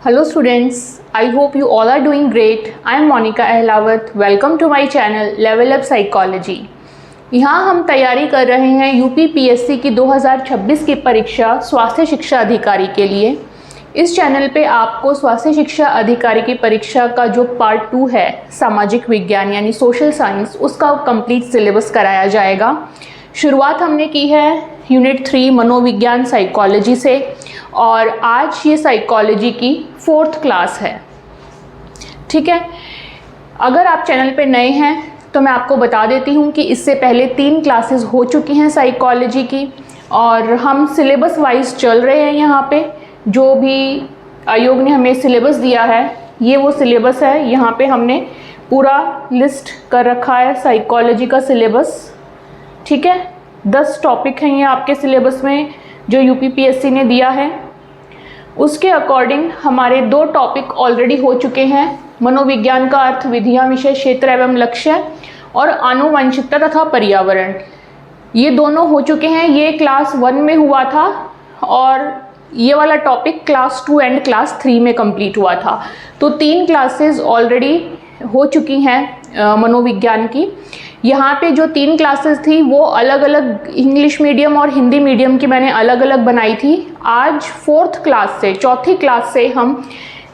Hello students, I hope you all are doing great. I am Monica Ahlawat. Welcome to my channel Level Up Psychology. यहाँ हम तैयारी कर रहे हैं UPPSC की 2026 की परीक्षा स्वास्थ्य शिक्षा अधिकारी के लिए। इस चैनल पे आपको स्वास्थ्य शिक्षा अधिकारी की परीक्षा का जो पार्ट 2 है सामाजिक विज्ञान यानी सोशल साइंस, उसका कंप्लीट सिलेबस कराया जाएगा। शुरुआत हमने की है यूनिट 3 मनोविज्ञान साइकोलॉजी से और आज ये साइकोलॉजी की 4th क्लास है। ठीक है, अगर आप चैनल पे नए हैं तो मैं आपको बता देती हूँ कि इससे पहले 3 क्लासेस हो चुकी हैं साइकोलॉजी की और हम सिलेबस वाइज चल रहे हैं। यहाँ पे जो भी आयोग ने हमें सिलेबस दिया है ये वो सिलेबस है। यहाँ पे हमने पूरा लिस्ट कर रखा है साइकोलॉजी का सिलेबस। ठीक है, 10 टॉपिक हैं ये आपके सिलेबस में जो यूपीपीएससी ने दिया है। उसके अकॉर्डिंग हमारे 2 टॉपिक ऑलरेडी हो चुके हैं, मनोविज्ञान का अर्थ, विधियाँ, विषय, क्षेत्र एवं लक्ष्य और आनुवंशिकता तथा पर्यावरण। ये दोनों हो चुके हैं। ये क्लास 1 में हुआ था और ये वाला टॉपिक क्लास 2 एंड क्लास 3 में कंप्लीट हुआ था। तो 3 क्लासेस ऑलरेडी हो चुकी हैं मनोविज्ञान की। यहाँ पे जो 3 क्लासेस थी वो अलग अलग इंग्लिश मीडियम और हिंदी मीडियम की मैंने अलग अलग बनाई थी। आज 4th क्लास से, चौथी क्लास से हम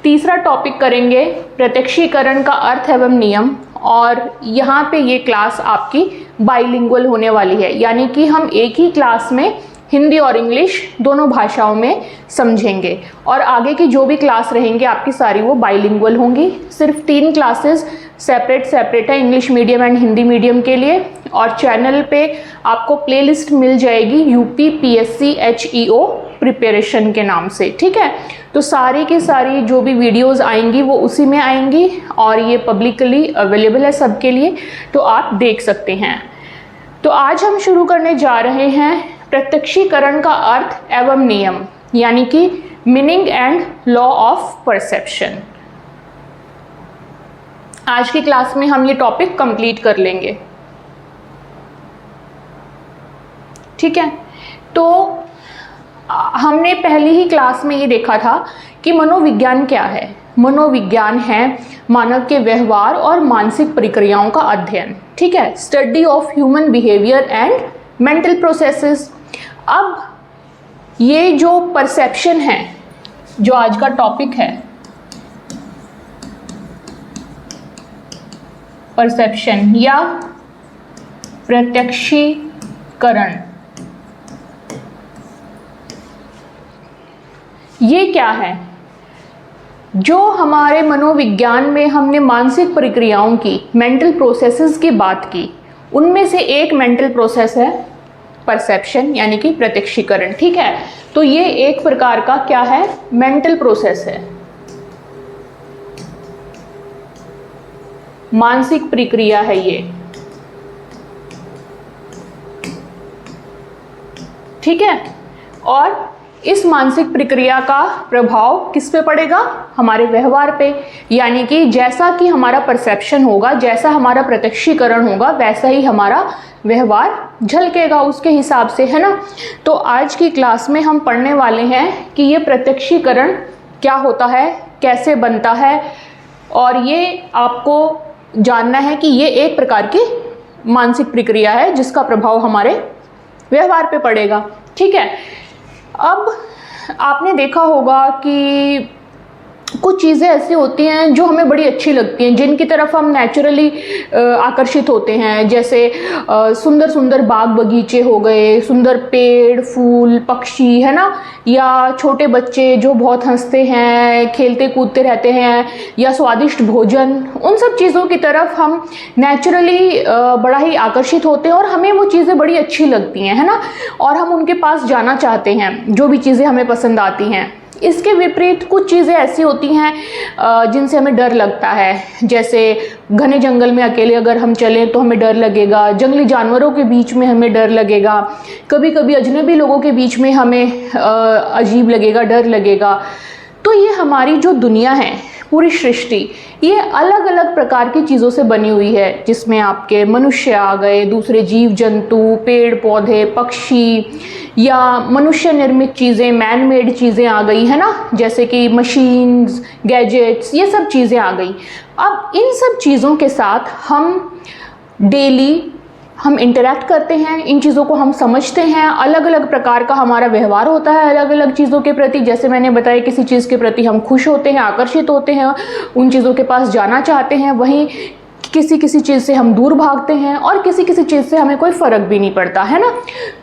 तीसरा टॉपिक करेंगे प्रत्यक्षीकरण का अर्थ एवं नियम। और यहाँ पे ये क्लास आपकी बाइलिंगुअल होने वाली है, यानी कि हम एक ही क्लास में हिंदी और इंग्लिश दोनों भाषाओं में समझेंगे और आगे की जो भी क्लास रहेंगी आपकी सारी वो बाइलिंगुअल होंगी। सिर्फ 3 क्लासेस सेपरेट है English medium and Hindi medium के लिए। और चैनल पे आपको प्लेलिस्ट मिल जाएगी यूपीपीएससी HEO प्रिपरेशन के नाम से। ठीक है, तो सारी की सारी जो भी वीडियोस आएंगी वो उसी में आएंगी और ये पब्लिकली अवेलेबल है सबके लिए, तो आप देख सकते हैं। तो आज हम शुरू करने जा रहे हैं प्रत्यक्षीकरण का अर्थ एवं नियम, यानी कि meaning and law of perception. आज की क्लास में हम ये टॉपिक कंप्लीट कर लेंगे। ठीक है, तो हमने पहली ही क्लास में ये देखा था कि मनोविज्ञान क्या है। मनोविज्ञान है मानव के व्यवहार और मानसिक प्रक्रियाओं का अध्ययन। ठीक है, study of human behaviour and mental processes. अब ये जो परसेप्शन है, जो आज का टॉपिक है परसेप्शन या प्रत्यक्षीकरण, ये क्या है? जो हमारे मनोविज्ञान में हमने मानसिक प्रक्रियाओं की, मेंटल प्रोसेसेस की बात की, उनमें से एक मेंटल प्रोसेस है परसेप्शन यानी कि प्रत्यक्षीकरण। ठीक है, तो ये एक प्रकार का क्या है, मेंटल प्रोसेस है, मानसिक प्रक्रिया है ये। ठीक है, और इस मानसिक प्रक्रिया का प्रभाव किस पे पड़ेगा? हमारे व्यवहार पे, यानी कि जैसा कि हमारा परसेप्शन होगा, जैसा हमारा प्रत्यक्षीकरण होगा, वैसा ही हमारा व्यवहार झलकेगा उसके हिसाब से, है ना। तो आज की क्लास में हम पढ़ने वाले हैं कि ये प्रत्यक्षीकरण क्या होता है, कैसे बनता है, और ये आपको जानना है कि ये एक प्रकार की मानसिक प्रक्रिया है जिसका प्रभाव हमारे व्यवहार पे पड़ेगा। ठीक है, अब आपने देखा होगा कि कुछ चीज़ें ऐसी होती हैं जो हमें बड़ी अच्छी लगती हैं, जिनकी तरफ हम नेचुरली आकर्षित होते हैं। जैसे सुंदर सुंदर बाग बगीचे हो गए, सुंदर पेड़, फूल, पक्षी, है ना, या छोटे बच्चे जो बहुत हंसते हैं, खेलते कूदते रहते हैं, या स्वादिष्ट भोजन। उन सब चीज़ों की तरफ हम नेचुरली बड़ा ही आकर्षित होते हैं और हमें वो चीज़ें बड़ी अच्छी लगती हैं, है ना, और हम उनके पास जाना चाहते हैं, जो भी चीज़ें हमें पसंद आती हैं। इसके विपरीत कुछ चीज़ें ऐसी होती हैं जिनसे हमें डर लगता है। जैसे घने जंगल में अकेले अगर हम चलें तो हमें डर लगेगा, जंगली जानवरों के बीच में हमें डर लगेगा, कभी कभी अजनबी लोगों के बीच में हमें अजीब लगेगा, डर लगेगा। तो ये हमारी जो दुनिया है, पूरी सृष्टि, ये अलग अलग प्रकार की चीज़ों से बनी हुई है, जिसमें आपके मनुष्य आ गए, दूसरे जीव जंतु, पेड़ पौधे, पक्षी, या मनुष्य निर्मित चीज़ें, मैन मेड चीज़ें आ गई है ना, जैसे कि मशीन्स, गैजेट्स, ये सब चीज़ें आ गई। अब इन सब चीज़ों के साथ हम डेली हम इंटरेक्ट करते हैं, इन चीज़ों को हम समझते हैं, अलग अलग प्रकार का हमारा व्यवहार होता है अलग अलग चीज़ों के प्रति। जैसे मैंने बताया, किसी चीज़ के प्रति हम खुश होते हैं, आकर्षित होते हैं, उन चीज़ों के पास जाना चाहते हैं, वहीं किसी किसी चीज़ से हम दूर भागते हैं, और किसी किसी चीज़ से हमें कोई फ़र्क भी नहीं पड़ता, है ना।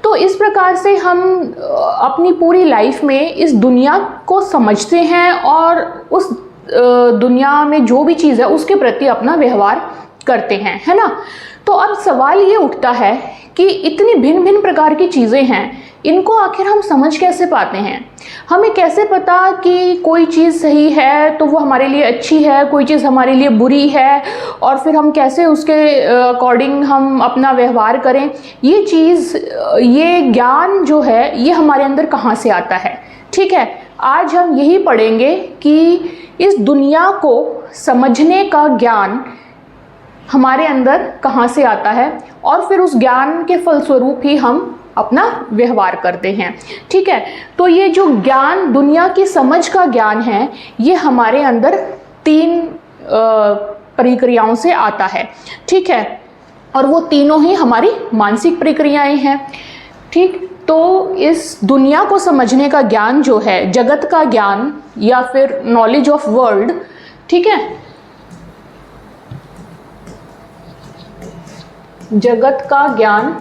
तो इस प्रकार से हम अपनी पूरी लाइफ में इस दुनिया को समझते हैं, और उस दुनिया में जो भी चीज़ है उसके प्रति अपना व्यवहार करते हैं, है ना। तो अब सवाल ये उठता है कि इतनी भिन्न भिन्न प्रकार की चीज़ें हैं, इनको आखिर हम समझ कैसे पाते हैं? हमें कैसे पता कि कोई चीज़ सही है तो वो हमारे लिए अच्छी है, कोई चीज़ हमारे लिए बुरी है, और फिर हम कैसे उसके अकॉर्डिंग हम अपना व्यवहार करें? ये चीज़, ये ज्ञान जो है, ये हमारे अंदर कहाँ से आता है? ठीक है, आज हम यही पढ़ेंगे कि इस दुनिया को समझने का ज्ञान हमारे अंदर कहाँ से आता है, और फिर उस ज्ञान के फलस्वरूप ही हम अपना व्यवहार करते हैं। ठीक है, तो ये जो ज्ञान, दुनिया की समझ का ज्ञान है, ये हमारे अंदर 3 प्रक्रियाओं से आता है। ठीक है, और वो तीनों ही हमारी मानसिक प्रक्रियाएं हैं। ठीक, तो इस दुनिया को समझने का ज्ञान जो है, जगत का ज्ञान या फिर नॉलेज ऑफ वर्ल्ड, ठीक है, जगत का ज्ञान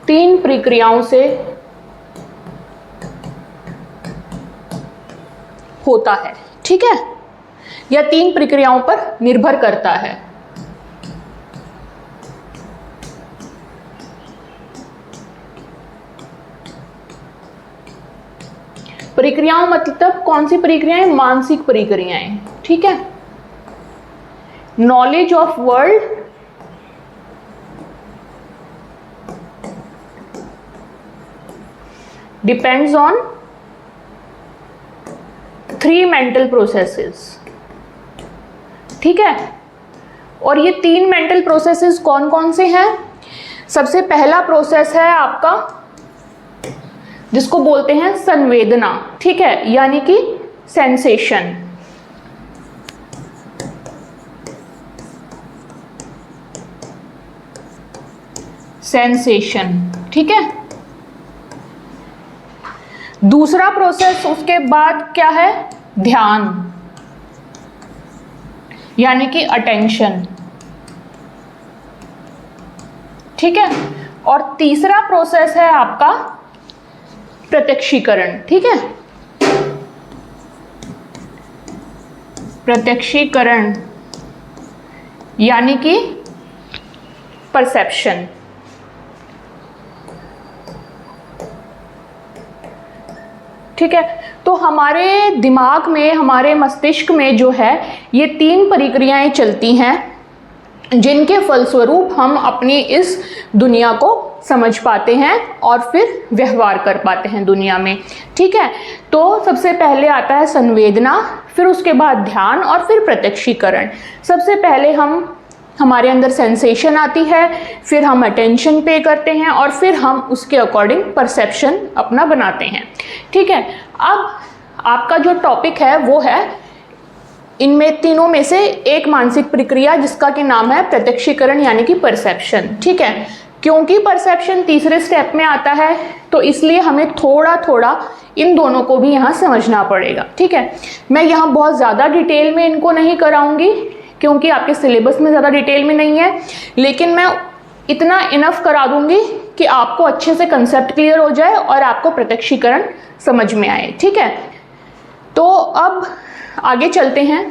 3 प्रक्रियाओं से होता है। ठीक है, या 3 प्रक्रियाओं पर निर्भर करता है। प्रक्रियाओं मतलब कौन सी प्रक्रियाएं? मानसिक प्रक्रियाएं। ठीक है, knowledge of world, depends on 3 mental processes. ठीक है, और ये 3 मेंटल प्रोसेसेस कौन कौन से हैं? सबसे पहला प्रोसेस है आपका, जिसको बोलते हैं संवेदना। ठीक है, यानी कि सेंसेशन। सेंसेशन, ठीक है। दूसरा प्रोसेस उसके बाद क्या है? ध्यान, यानी कि अटेंशन। ठीक है, और तीसरा प्रोसेस है आपका प्रत्यक्षीकरण। ठीक है, प्रत्यक्षीकरण यानी कि परसेप्शन। ठीक है, तो हमारे दिमाग में, हमारे मस्तिष्क में जो है, ये 3 प्रक्रियाएं चलती हैं, जिनके फलस्वरूप हम अपनी इस दुनिया को समझ पाते हैं और फिर व्यवहार कर पाते हैं दुनिया में। ठीक है, तो सबसे पहले आता है संवेदना, फिर उसके बाद ध्यान, और फिर प्रत्यक्षीकरण। सबसे पहले हमारे अंदर सेंसेशन आती है, फिर हम अटेंशन पे करते हैं, और फिर हम उसके अकॉर्डिंग परसेप्शन अपना बनाते हैं। ठीक है, अब आपका जो टॉपिक है वो है इनमें तीनों में से एक मानसिक प्रक्रिया, जिसका कि नाम है प्रत्यक्षीकरण यानी कि परसेप्शन। ठीक है, क्योंकि परसेप्शन तीसरे स्टेप में आता है, तो इसलिए हमें थोड़ा थोड़ा इन दोनों को भी यहाँ समझना पड़ेगा। ठीक है, मैं यहाँ बहुत ज़्यादा डिटेल में इनको नहीं कराऊंगी, क्योंकि आपके सिलेबस में ज़्यादा डिटेल में नहीं है, लेकिन मैं इतना इनफ करा दूंगी कि आपको अच्छे से कंसेप्ट क्लियर हो जाए और आपको प्रत्यक्षीकरण समझ में आए। ठीक है, तो अब आगे चलते हैं।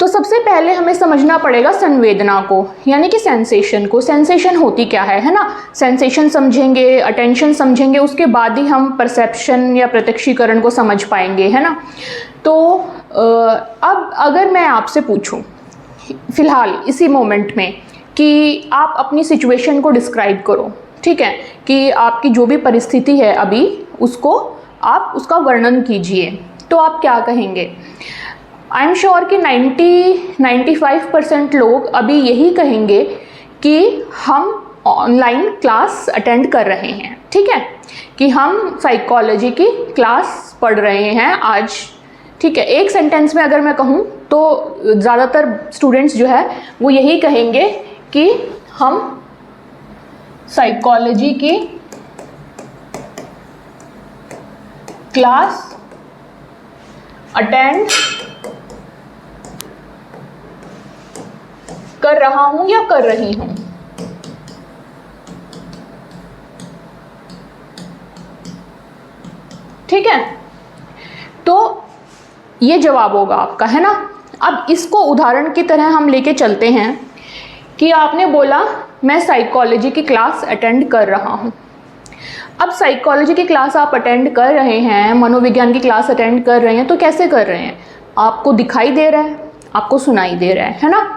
तो सबसे पहले हमें समझना पड़ेगा संवेदना को, यानी कि सेंसेशन को। सेंसेशन होती क्या है ना। सेंसेशन समझेंगे, अटेंशन समझेंगे, उसके बाद ही हम परसेप्शन या प्रत्यक्षीकरण को समझ पाएंगे, है ना। तो अब अगर मैं आपसे पूछूं फिलहाल इसी मोमेंट में कि आप अपनी सिचुएशन को डिस्क्राइब करो, ठीक है, कि आपकी जो भी परिस्थिति है अभी उसको आप उसका वर्णन कीजिए, तो आप क्या कहेंगे? आई एम श्योर कि 90-95% लोग अभी यही कहेंगे कि हम ऑनलाइन क्लास अटेंड कर रहे हैं, ठीक है, कि हम साइकोलॉजी की क्लास पढ़ रहे हैं आज, ठीक है। एक सेंटेंस में अगर मैं कहूँ तो ज़्यादातर स्टूडेंट्स जो है वो यही कहेंगे कि हम साइकोलॉजी की क्लास अटेंड कर रहा हूं या कर रही हूं। ठीक है, तो ये जवाब होगा आपका, है ना। अब इसको उदाहरण की तरह हम लेके चलते हैं कि आपने बोला मैं साइकोलॉजी की क्लास अटेंड कर रहा हूं। अब साइकोलॉजी की क्लास आप अटेंड कर रहे हैं, मनोविज्ञान की क्लास अटेंड कर रहे हैं, तो कैसे कर रहे हैं? आपको दिखाई दे रहा है, आपको सुनाई दे रहा है ना।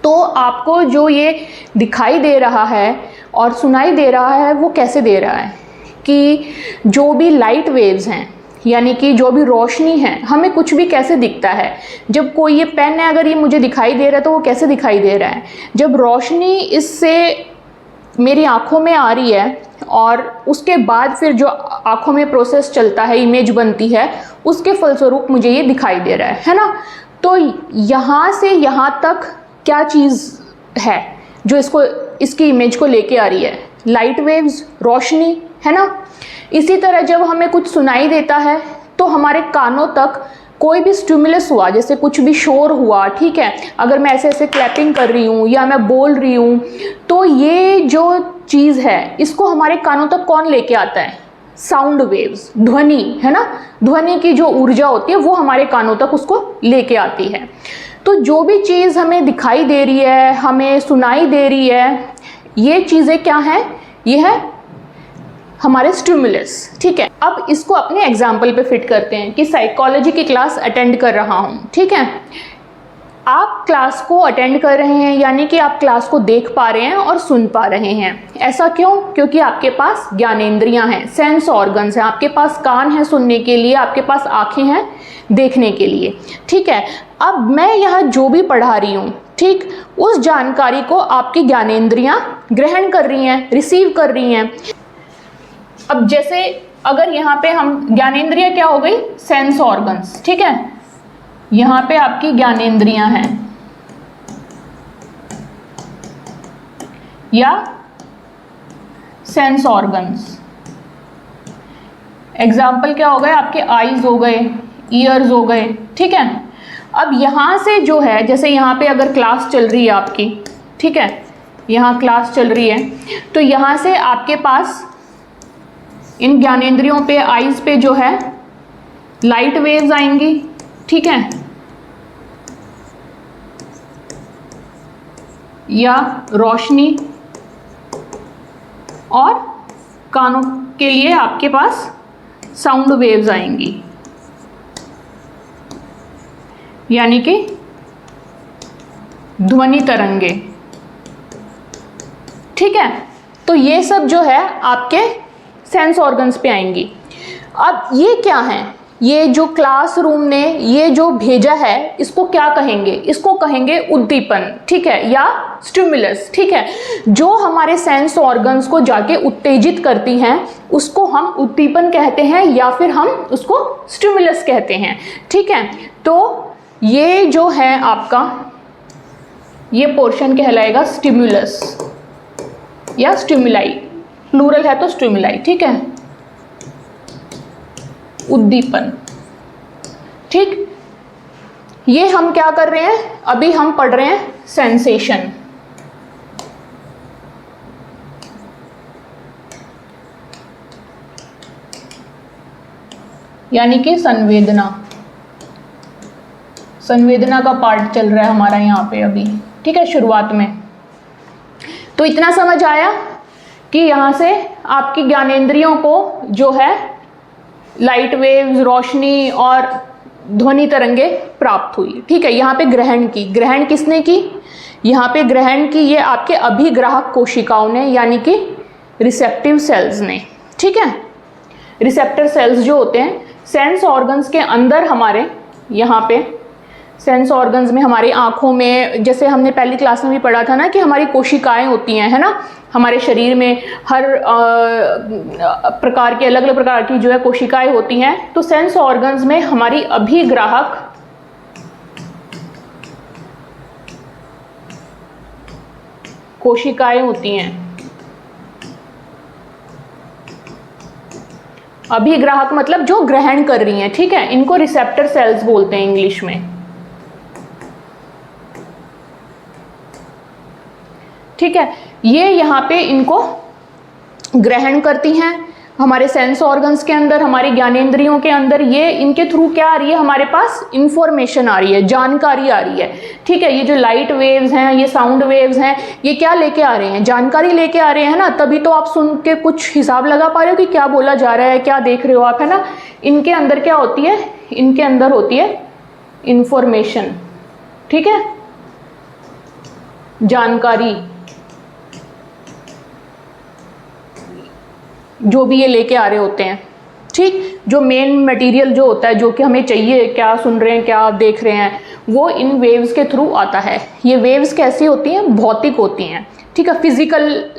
तो आपको जो ये दिखाई दे रहा है और सुनाई दे रहा है वो कैसे दे रहा है कि जो भी लाइट वेव्स हैं, यानी कि जो भी रोशनी है, हमें कुछ भी कैसे दिखता है। जब कोई ये पेन है, अगर ये मुझे दिखाई दे रहा है तो वो कैसे दिखाई दे रहा है? जब रोशनी इससे मेरी आँखों में आ रही है और उसके बाद फिर जो आँखों में प्रोसेस चलता है, इमेज बनती है, उसके फलस्वरूप मुझे ये दिखाई दे रहा है ना। तो यहाँ से यहाँ तक क्या चीज़ है जो इसकी इमेज को लेके आ रही है? लाइट वेव्स, रोशनी, है ना। इसी तरह जब हमें कुछ सुनाई देता है तो हमारे कानों तक कोई भी स्टिमुलस हुआ, जैसे कुछ भी शोर हुआ, ठीक है, अगर मैं ऐसे ऐसे क्लैपिंग कर रही हूँ या मैं बोल रही हूँ, तो ये जो चीज़ है इसको हमारे कानों तक कौन लेके आता है? साउंड वेव्स, ध्वनि, है ना। ध्वनि की जो ऊर्जा होती है वो हमारे कानों तक उसको लेके आती है। तो जो भी चीज़ हमें दिखाई दे रही है, हमें सुनाई दे रही है, ये चीज़ें क्या हैं? ये है हमारे स्टिमुलस, ठीक है। अब इसको अपने एग्जाम्पल पे फिट करते हैं कि साइकोलॉजी की क्लास अटेंड कर रहा हूँ, ठीक है। आप क्लास को अटेंड कर रहे हैं, यानी कि आप क्लास को देख पा रहे हैं और सुन पा रहे हैं। ऐसा क्यों? क्योंकि आपके पास ज्ञानेंद्रियां हैं, सेंस ऑर्गन्स हैं, आपके पास कान है सुनने के लिए, आपके पास आंखें हैं देखने के लिए, ठीक है। अब मैं यहाँ जो भी पढ़ा रही हूँ, ठीक, उस जानकारी को आपकी ज्ञानेंद्रियां ग्रहण कर रही हैं, रिसीव कर रही हैं। अब जैसे अगर यहाँ पे हम ज्ञानेंद्रियां क्या हो गई? सेंस ऑर्गन्स, ठीक है। यहाँ पे आपकी ज्ञानेंद्रियां हैं या सेंस ऑर्गन्स। एग्जाम्पल क्या हो गए? आपके आईज हो गए, ईयर्स हो गए, ठीक है। अब यहाँ से जो है, जैसे यहाँ पे अगर क्लास चल रही है आपकी, ठीक है, यहाँ क्लास चल रही है, तो यहाँ से आपके पास इन ज्ञानेंद्रियों पे, आईज पे जो है लाइट वेव्स आएंगी, ठीक है, या रोशनी, और कानों के लिए आपके पास साउंड वेव्स आएंगी, यानी कि ध्वनि तरंगे, ठीक है। तो ये सब जो है आपके सेंस ऑर्गन्स पे आएंगी। अब ये क्या है? ये जो क्लासरूम ने ये जो भेजा है, इसको क्या कहेंगे? इसको कहेंगे उद्दीपन, ठीक है, या स्टिमुलस, ठीक है। जो हमारे सेंस ऑर्गन्स को जाके उत्तेजित करती हैं उसको हम उद्दीपन कहते हैं या फिर हम उसको स्टिमुलस कहते हैं, ठीक है। तो ये जो है आपका, ये पोर्शन कहलाएगा स्टिमुलस या स्टिमुलाई, प्लूरल है तो स्टिमुलाई, ठीक है, उद्दीपन, ठीक। ये हम क्या कर रहे हैं? अभी हम पढ़ रहे हैं सेंसेशन, यानी कि संवेदना। संवेदना का पार्ट चल रहा है हमारा यहाँ पे अभी, ठीक है, शुरुआत में। तो इतना समझ आया कि यहाँ से आपकी ज्ञानेंद्रियों को जो है लाइट वेव्स, रोशनी और ध्वनि तरंगे प्राप्त हुई, ठीक है। यहाँ पे ग्रहण की, ग्रहण किसने की? यहाँ पे ग्रहण की ये आपके अभिग्राहक कोशिकाओं ने, यानी कि रिसेप्टिव सेल्स ने। ठीक है, रिसेप्टर सेल्स जो होते हैं सेंस ऑर्गन्स के अंदर, हमारे यहाँ पे सेंस ऑर्गन्स में, हमारी आँखों में, जैसे हमने पहली क्लास में भी पढ़ा था ना कि हमारी कोशिकाएं होती हैं, है ना, हमारे शरीर में हर प्रकार की, अलग अलग प्रकार की जो है कोशिकाएं होती हैं। तो सेंस ऑर्गन्स में हमारी अभिग्राहक कोशिकाएं होती हैं। अभिग्राहक मतलब जो ग्रहण कर रही हैं, ठीक है, इनको रिसेप्टर सेल्स बोलते हैं इंग्लिश में। ठीक है, ये यहाँ पे इनको ग्रहण करती हैं हमारे सेंस ऑर्गन्स के अंदर, हमारी ज्ञानेंद्रियों के अंदर। ये इनके थ्रू क्या आ रही है, हमारे पास इंफॉर्मेशन आ रही है, जानकारी आ रही है। ठीक है, ये जो लाइट वेव्स हैं, ये साउंड वेव्स हैं, ये क्या लेके आ रहे हैं, जानकारी लेके आ रहे हैं ना। तभी तो आप सुन के कुछ हिसाब लगा पा रहे हो कि क्या बोला जा रहा है, क्या देख रहे हो आप, है ना। इनके अंदर क्या होती है, इनके अंदर होती है इंफॉर्मेशन। ठीक है, जानकारी, जो भी ये लेके आ रहे होते हैं। ठीक, जो मेन मटेरियल जो होता है, जो कि हमें चाहिए, क्या सुन रहे हैं, क्या देख रहे हैं, वो इन वेव्स के थ्रू आता है। ये वेव्स कैसी होती हैं, भौतिक होती हैं। ठीक है, फिजिकल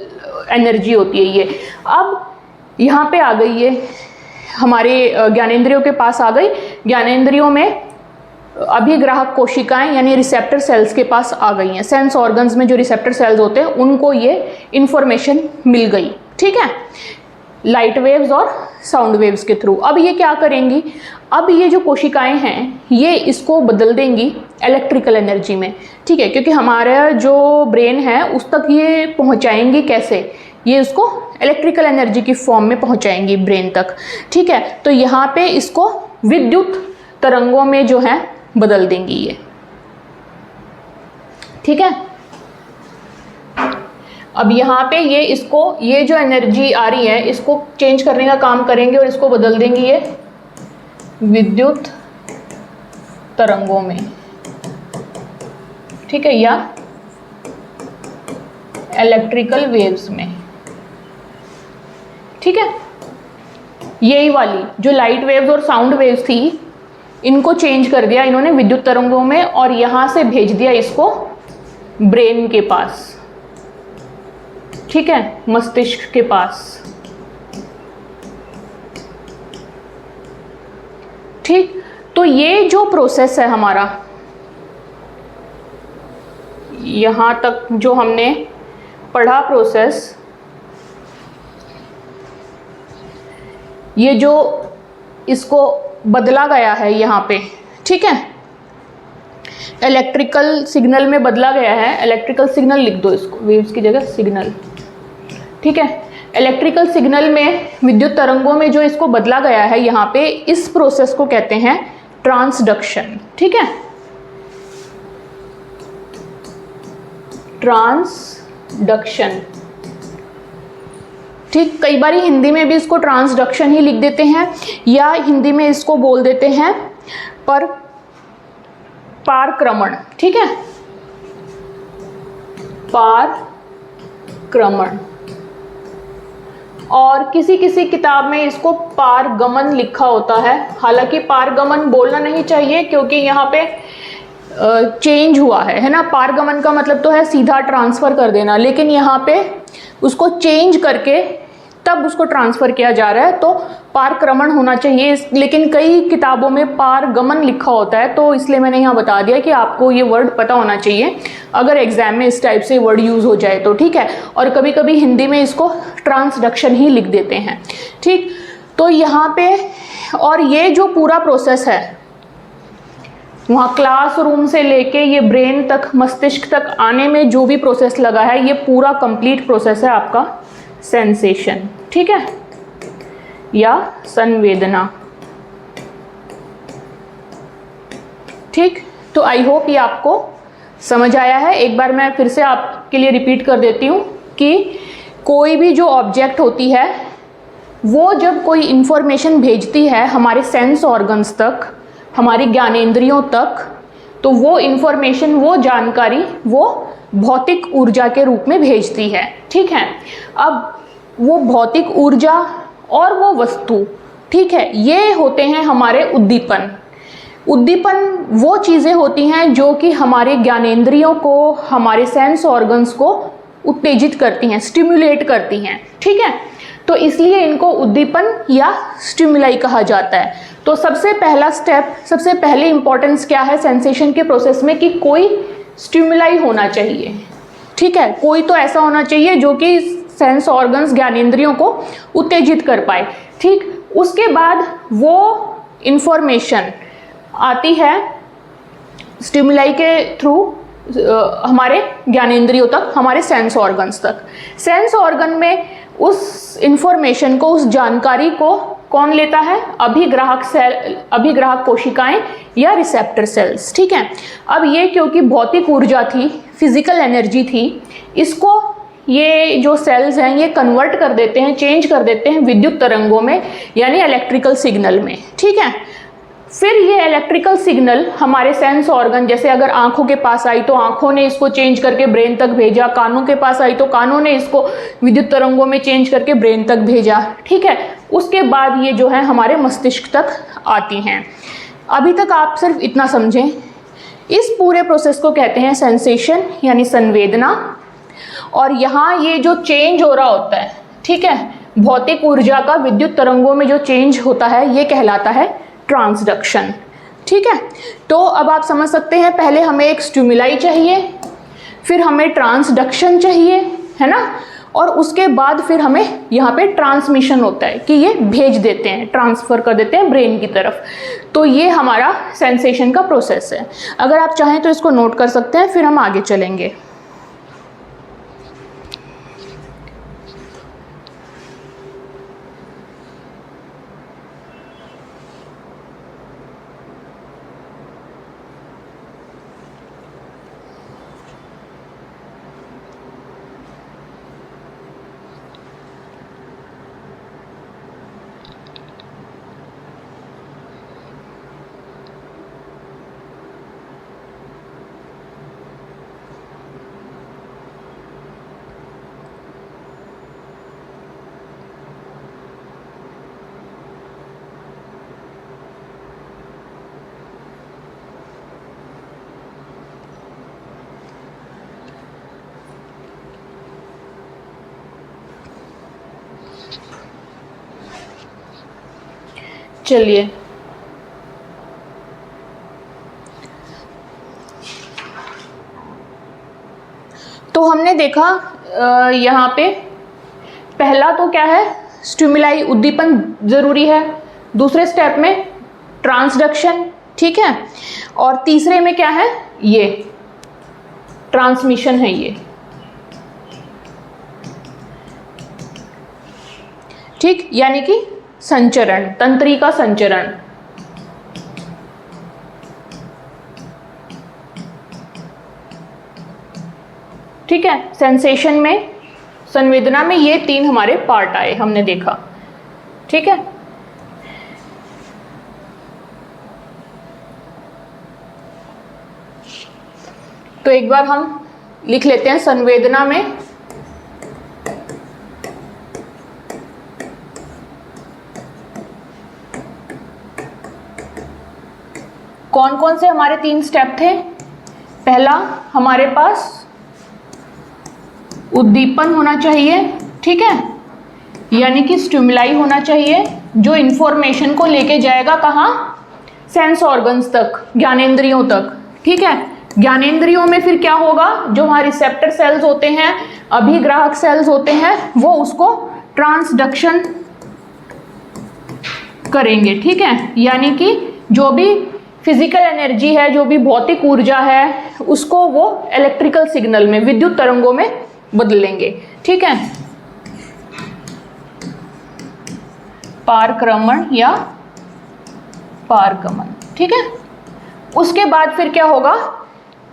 एनर्जी होती है ये। अब यहाँ पे आ गई ये हमारे ज्ञानेंद्रियों के पास आ गई। ज्ञानेंद्रियों में अभिग्राहक कोशिकाएं यानी रिसेप्टर सेल्स के पास आ गई हैं। सेंस ऑर्गन्स में जो रिसेप्टर सेल्स होते हैं उनको ये इंफॉर्मेशन मिल गई। ठीक है, लाइट वेव्स और साउंड वेव्स के थ्रू। अब ये क्या करेंगी, अब ये जो कोशिकाएं हैं ये इसको बदल देंगी इलेक्ट्रिकल एनर्जी में। ठीक है, क्योंकि हमारा जो ब्रेन है उस तक ये पहुंचाएंगी कैसे, ये उसको इलेक्ट्रिकल एनर्जी की फॉर्म में पहुंचाएंगी ब्रेन तक। ठीक है, तो यहाँ पे इसको विद्युत तरंगों में जो है बदल देंगी ये। ठीक है, अब यहाँ पे ये इसको, ये जो एनर्जी आ रही है इसको चेंज करने का काम करेंगे और इसको बदल देंगे ये विद्युत तरंगों में। ठीक है, या इलेक्ट्रिकल वेव्स में। ठीक है, यही वाली जो लाइट वेव्स और साउंड वेव्स थी इनको चेंज कर दिया इन्होंने विद्युत तरंगों में और यहां से भेज दिया इसको ब्रेन के पास। ठीक है, मस्तिष्क के पास। ठीक, तो ये जो प्रोसेस है हमारा, यहां तक जो हमने पढ़ा प्रोसेस, ये जो इसको बदला गया है यहाँ पे। ठीक है, इलेक्ट्रिकल सिग्नल में बदला गया है। इलेक्ट्रिकल सिग्नल लिख दो इसको, वेव्स की जगह सिग्नल। ठीक है, इलेक्ट्रिकल सिग्नल में विद्युत तरंगों में जो इसको बदला गया है यहाँ पे, इस प्रोसेस को कहते हैं ट्रांसडक्शन। ठीक है, ट्रांसडक्शन। ठीक, कई बार हिंदी में भी इसको ट्रांसडक्शन ही लिख देते हैं या हिंदी में इसको बोल देते हैं पारक्रमण। ठीक है, पारक्रमण। और किसी किसी किताब में इसको पारगमन लिखा होता है। हालांकि पारगमन बोलना नहीं चाहिए क्योंकि यहाँ पे चेंज हुआ है ना। पारगमन का मतलब तो है सीधा ट्रांसफर कर देना, लेकिन यहाँ पे उसको चेंज करके तब उसको ट्रांसफर किया जा रहा है, तो पारक्रमण होना चाहिए। लेकिन कई किताबों में पारगमन लिखा होता है, तो इसलिए मैंने यहाँ बता दिया कि आपको ये वर्ड पता होना चाहिए अगर एग्जाम में इस टाइप से वर्ड यूज हो जाए तो। ठीक है, और कभी कभी हिंदी में इसको ट्रांसडक्शन ही लिख देते हैं। ठीक, तो यहाँ पे, और ये जो पूरा प्रोसेस है वहाँ क्लासरूम से लेके ये ब्रेन तक, मस्तिष्क तक आने में जो भी प्रोसेस लगा है, ये पूरा कंप्लीट प्रोसेस है आपका सेंसेशन। ठीक है, या संवेदना। ठीक, तो आई होप ये आपको समझ आया है। एक बार मैं फिर से आपके लिए रिपीट कर देती हूँ कि कोई भी जो ऑब्जेक्ट होती है वो जब कोई इंफॉर्मेशन भेजती है हमारे सेंस ऑर्गन्स तक, हमारी ज्ञानेंद्रियों तक, तो वो इंफॉर्मेशन, वो जानकारी वो भौतिक ऊर्जा के रूप में भेजती है। ठीक है, अब वो भौतिक ऊर्जा और वो वस्तु, ठीक है, ये होते हैं हमारे उद्दीपन। उद्दीपन वो चीज़ें होती हैं जो कि हमारे ज्ञानेंद्रियों को, हमारे सेंस ऑर्गन्स को उत्तेजित करती हैं, स्टिमुलेट करती हैं, ठीक है। तो इसलिए इनको उद्दीपन या स्टिमुलाई कहा जाता है। तो सबसे पहला स्टेप, सबसे पहले इंपॉर्टेंस क्या है सेंसेशन के प्रोसेस में, कि कोई स्टिमुलाई होना चाहिए, ठीक है। कोई तो ऐसा होना चाहिए जो कि सेंस ऑर्गन्स, ज्ञानेंद्रियों को उत्तेजित कर पाए, ठीक। उसके बाद वो इंफॉर्मेशन आती है स्टिमुलाई के थ्रू हमारे ज्ञानेंद्रियों तक, हमारे सेंस ऑर्गन्स तक। सेंस ऑर्गन में उस इंफॉर्मेशन को, उस जानकारी को कौन लेता है? अभिग्राहक सेल, अभिग्राहक कोशिकाएं या रिसेप्टर सेल्स, ठीक है। अब ये क्योंकि भौतिक ऊर्जा थी, फिजिकल एनर्जी थी, इसको ये जो सेल्स हैं ये कन्वर्ट कर देते हैं, चेंज कर देते हैं विद्युत तरंगों में, यानी इलेक्ट्रिकल सिग्नल में, ठीक है। फिर ये इलेक्ट्रिकल सिग्नल हमारे सेंस ऑर्गन, जैसे अगर आंखों के पास आई तो आंखों ने इसको चेंज करके ब्रेन तक भेजा, कानों के पास आई तो कानों ने इसको विद्युत तरंगों में चेंज करके ब्रेन तक भेजा, ठीक है। उसके बाद ये जो है हमारे मस्तिष्क तक आती हैं। अभी तक आप सिर्फ इतना समझें, इस पूरे प्रोसेस को कहते हैं सेंसेशन यानी संवेदना। और यहाँ ये जो चेंज हो रहा होता है, ठीक है, भौतिक ऊर्जा का विद्युत तरंगों में जो चेंज होता है ये कहलाता है ट्रांसडक्शन, ठीक है। तो अब आप समझ सकते हैं, पहले हमें एक स्टिमुलाई चाहिए, फिर हमें ट्रांसडक्शन चाहिए, है ना, और उसके बाद फिर हमें यहाँ पे ट्रांसमिशन होता है कि ये भेज देते हैं, ट्रांसफ़र कर देते हैं ब्रेन की तरफ। तो ये हमारा सेंसेशन का प्रोसेस है। अगर आप चाहें तो इसको नोट कर सकते हैं, फिर हम आगे चलेंगे। चलिए, तो हमने देखा यहाँ पे पहला तो क्या है, स्टिमुलाई, उद्दीपन जरूरी है। दूसरे स्टेप में ट्रांसडक्शन, ठीक है। और तीसरे में क्या है, ये ट्रांसमिशन है ये, ठीक, यानी कि संचरण, तंत्रिका संचरण। ठीक है, सेंसेशन में, संवेदना में ये तीन हमारे पार्ट आए, हमने देखा, ठीक है। तो एक बार हम लिख लेते हैं, संवेदना में कौन कौन से हमारे तीन स्टेप थे। पहला, हमारे पास उद्दीपन होना चाहिए, ठीक है, यानी कि स्टिमुलाई होना चाहिए जो इंफॉर्मेशन को लेके जाएगा कहाँ, सेंस ऑर्गन्स तक, ज्ञानेंद्रियों तक, ठीक है। ज्ञानेंद्रियों में फिर क्या होगा, जो हमारे रिसेप्टर सेल्स होते हैं, अभिग्राहक सेल्स होते हैं, वो उसको ट्रांसडक्शन करेंगे, ठीक है, यानी कि जो भी फिजिकल एनर्जी है, जो भी भौतिक ऊर्जा है, उसको वो इलेक्ट्रिकल सिग्नल में, विद्युत तरंगों में बदलेंगे, ठीक है। पारक्रमण या पारगमन, ठीक है। उसके बाद फिर क्या होगा,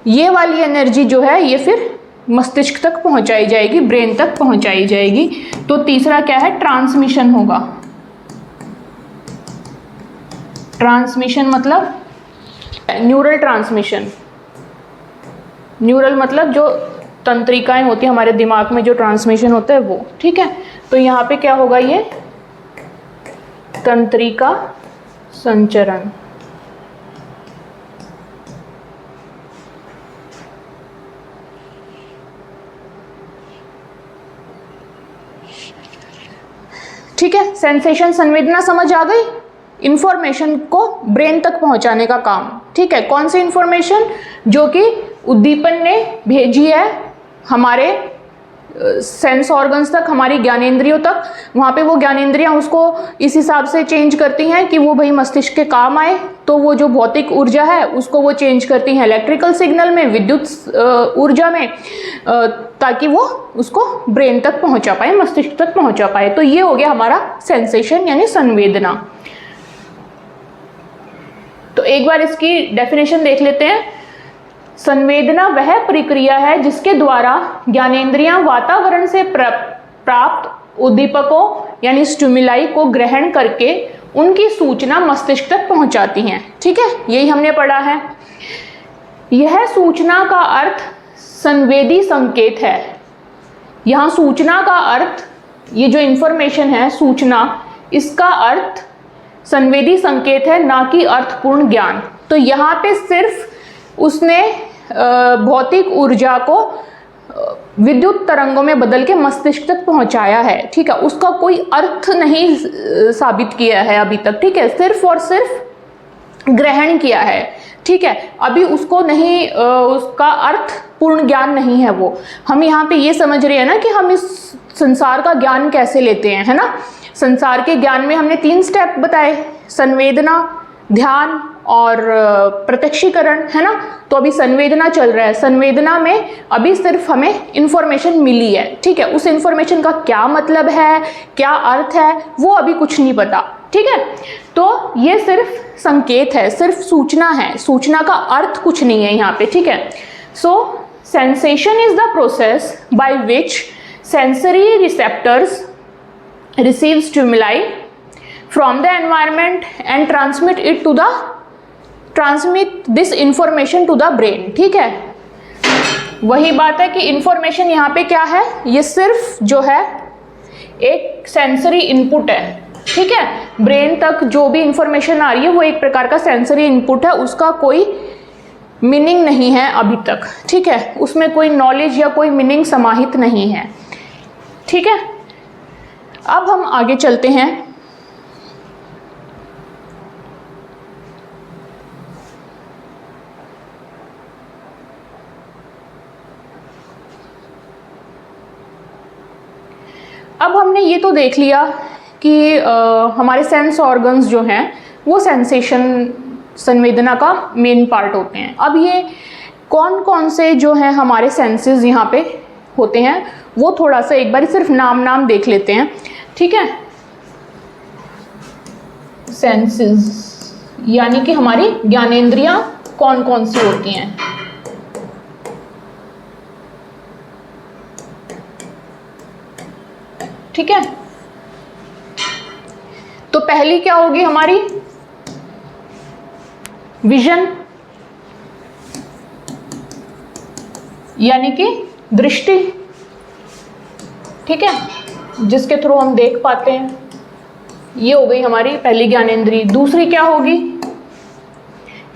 ये वाली एनर्जी जो है ये फिर मस्तिष्क तक पहुंचाई जाएगी, ब्रेन तक पहुंचाई जाएगी। तो तीसरा क्या है, ट्रांसमिशन होगा। ट्रांसमिशन मतलब न्यूरल ट्रांसमिशन, न्यूरल मतलब जो तंत्रिकाएं होती हैं हमारे दिमाग में, जो ट्रांसमिशन होता है वो, ठीक है। तो यहाँ पे क्या होगा, ये तंत्रिका संचरण। ठीक है, सेंसेशन संवेदना समझ आ गई, इंफॉर्मेशन को ब्रेन तक पहुंचाने का काम, ठीक है। कौन सी इंफॉर्मेशन, जो कि उद्दीपन ने भेजी है हमारे सेंस ऑर्गन्स तक, हमारी ज्ञानेंद्रियों तक, वहाँ पे वो ज्ञानेंद्रियाँ उसको इस हिसाब से चेंज करती हैं कि वो भाई मस्तिष्क के काम आए। तो वो जो भौतिक ऊर्जा है उसको वो चेंज करती हैं इलेक्ट्रिकल सिग्नल में, विद्युत ऊर्जा में, ताकि वो उसको ब्रेन तक पहुँचा पाए, मस्तिष्क तक पहुँचा पाए। तो ये हो गया हमारा सेंसेशन यानी संवेदना। तो एक बार इसकी डेफिनेशन देख लेते हैं। संवेदना वह प्रक्रिया है जिसके द्वारा ज्ञानेंद्रियां वातावरण से प्राप्त उद्दीपकों यानी स्टिमुलाई को ग्रहण करके उनकी सूचना मस्तिष्क तक पहुंचाती हैं, ठीक है। यही हमने पढ़ा है। यह सूचना का अर्थ संवेदी संकेत है। यहाँ सूचना का अर्थ, ये जो इंफॉर्मेशन है सूचना, इसका अर्थ संवेदी संकेत है, ना कि अर्थपूर्ण ज्ञान। तो यहाँ पे सिर्फ उसने भौतिक ऊर्जा को विद्युत तरंगों में बदल के मस्तिष्क तक पहुंचाया है, ठीक है। उसका कोई अर्थ नहीं साबित किया है अभी तक, ठीक है। सिर्फ और सिर्फ ग्रहण किया है, ठीक है। अभी उसको नहीं, उसका अर्थ पूर्ण ज्ञान नहीं है वो। हम यहाँ पे ये समझ रहे हैं ना कि हम इस संसार का ज्ञान कैसे लेते हैं, है ना। संसार के ज्ञान में हमने 3 स्टेप बताए, संवेदना, ध्यान और प्रत्यक्षीकरण, है ना। तो अभी संवेदना चल रहा है। संवेदना में अभी सिर्फ हमें इंफॉर्मेशन मिली है, ठीक है। उस इंफॉर्मेशन का क्या मतलब है, क्या अर्थ है, वो अभी कुछ नहीं पता, ठीक है। तो ये सिर्फ संकेत है, सिर्फ सूचना है, सूचना का अर्थ कुछ नहीं है यहाँ पे, ठीक है। So sensation is the process by which sensory receptors receive stimuli from the environment and transmit this information to the brain, ठीक है। वही बात है कि इंफॉर्मेशन यहाँ पे क्या है, ये सिर्फ जो है एक सेंसरी इनपुट है, ठीक है। ब्रेन तक जो भी इंफॉर्मेशन आ रही है वो एक प्रकार का सेंसरी इनपुट है, उसका कोई मीनिंग नहीं है अभी तक, ठीक है। उसमें कोई नॉलेज या कोई मीनिंग समाहित नहीं है, ठीक है। अब हम आगे चलते हैं। अब हमने ये तो देख लिया कि हमारे सेंस ऑर्गन्स जो हैं वो सेंसेशन, संवेदना का मेन पार्ट होते हैं। अब ये कौन कौन से जो हैं हमारे सेंसेस यहाँ पे होते हैं वो थोड़ा सा एक बार सिर्फ नाम देख लेते हैं, ठीक है। सेंसेस यानी कि हमारी ज्ञानेंद्रियां कौन कौन सी होती हैं। ठीक है, तो पहली क्या होगी हमारी, विजन यानी कि दृष्टि, ठीक है, जिसके थ्रू हम देख पाते हैं। ये हो गई हमारी पहली ज्ञानेंद्रिय। दूसरी क्या होगी,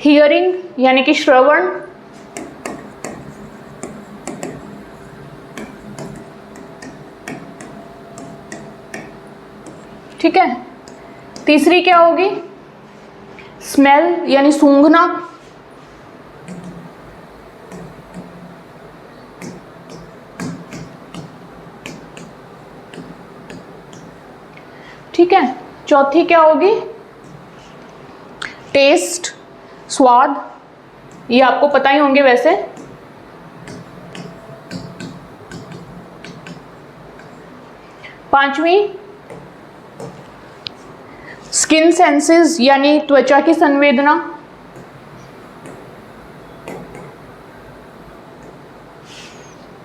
हियरिंग यानी कि श्रवण, ठीक है। तीसरी क्या होगी, स्मेल यानी सूंघना, ठीक है। चौथी क्या होगी, टेस्ट, स्वाद, ये आपको पता ही होंगे वैसे। पांचवी स्किन सेंसेस यानी त्वचा की संवेदना,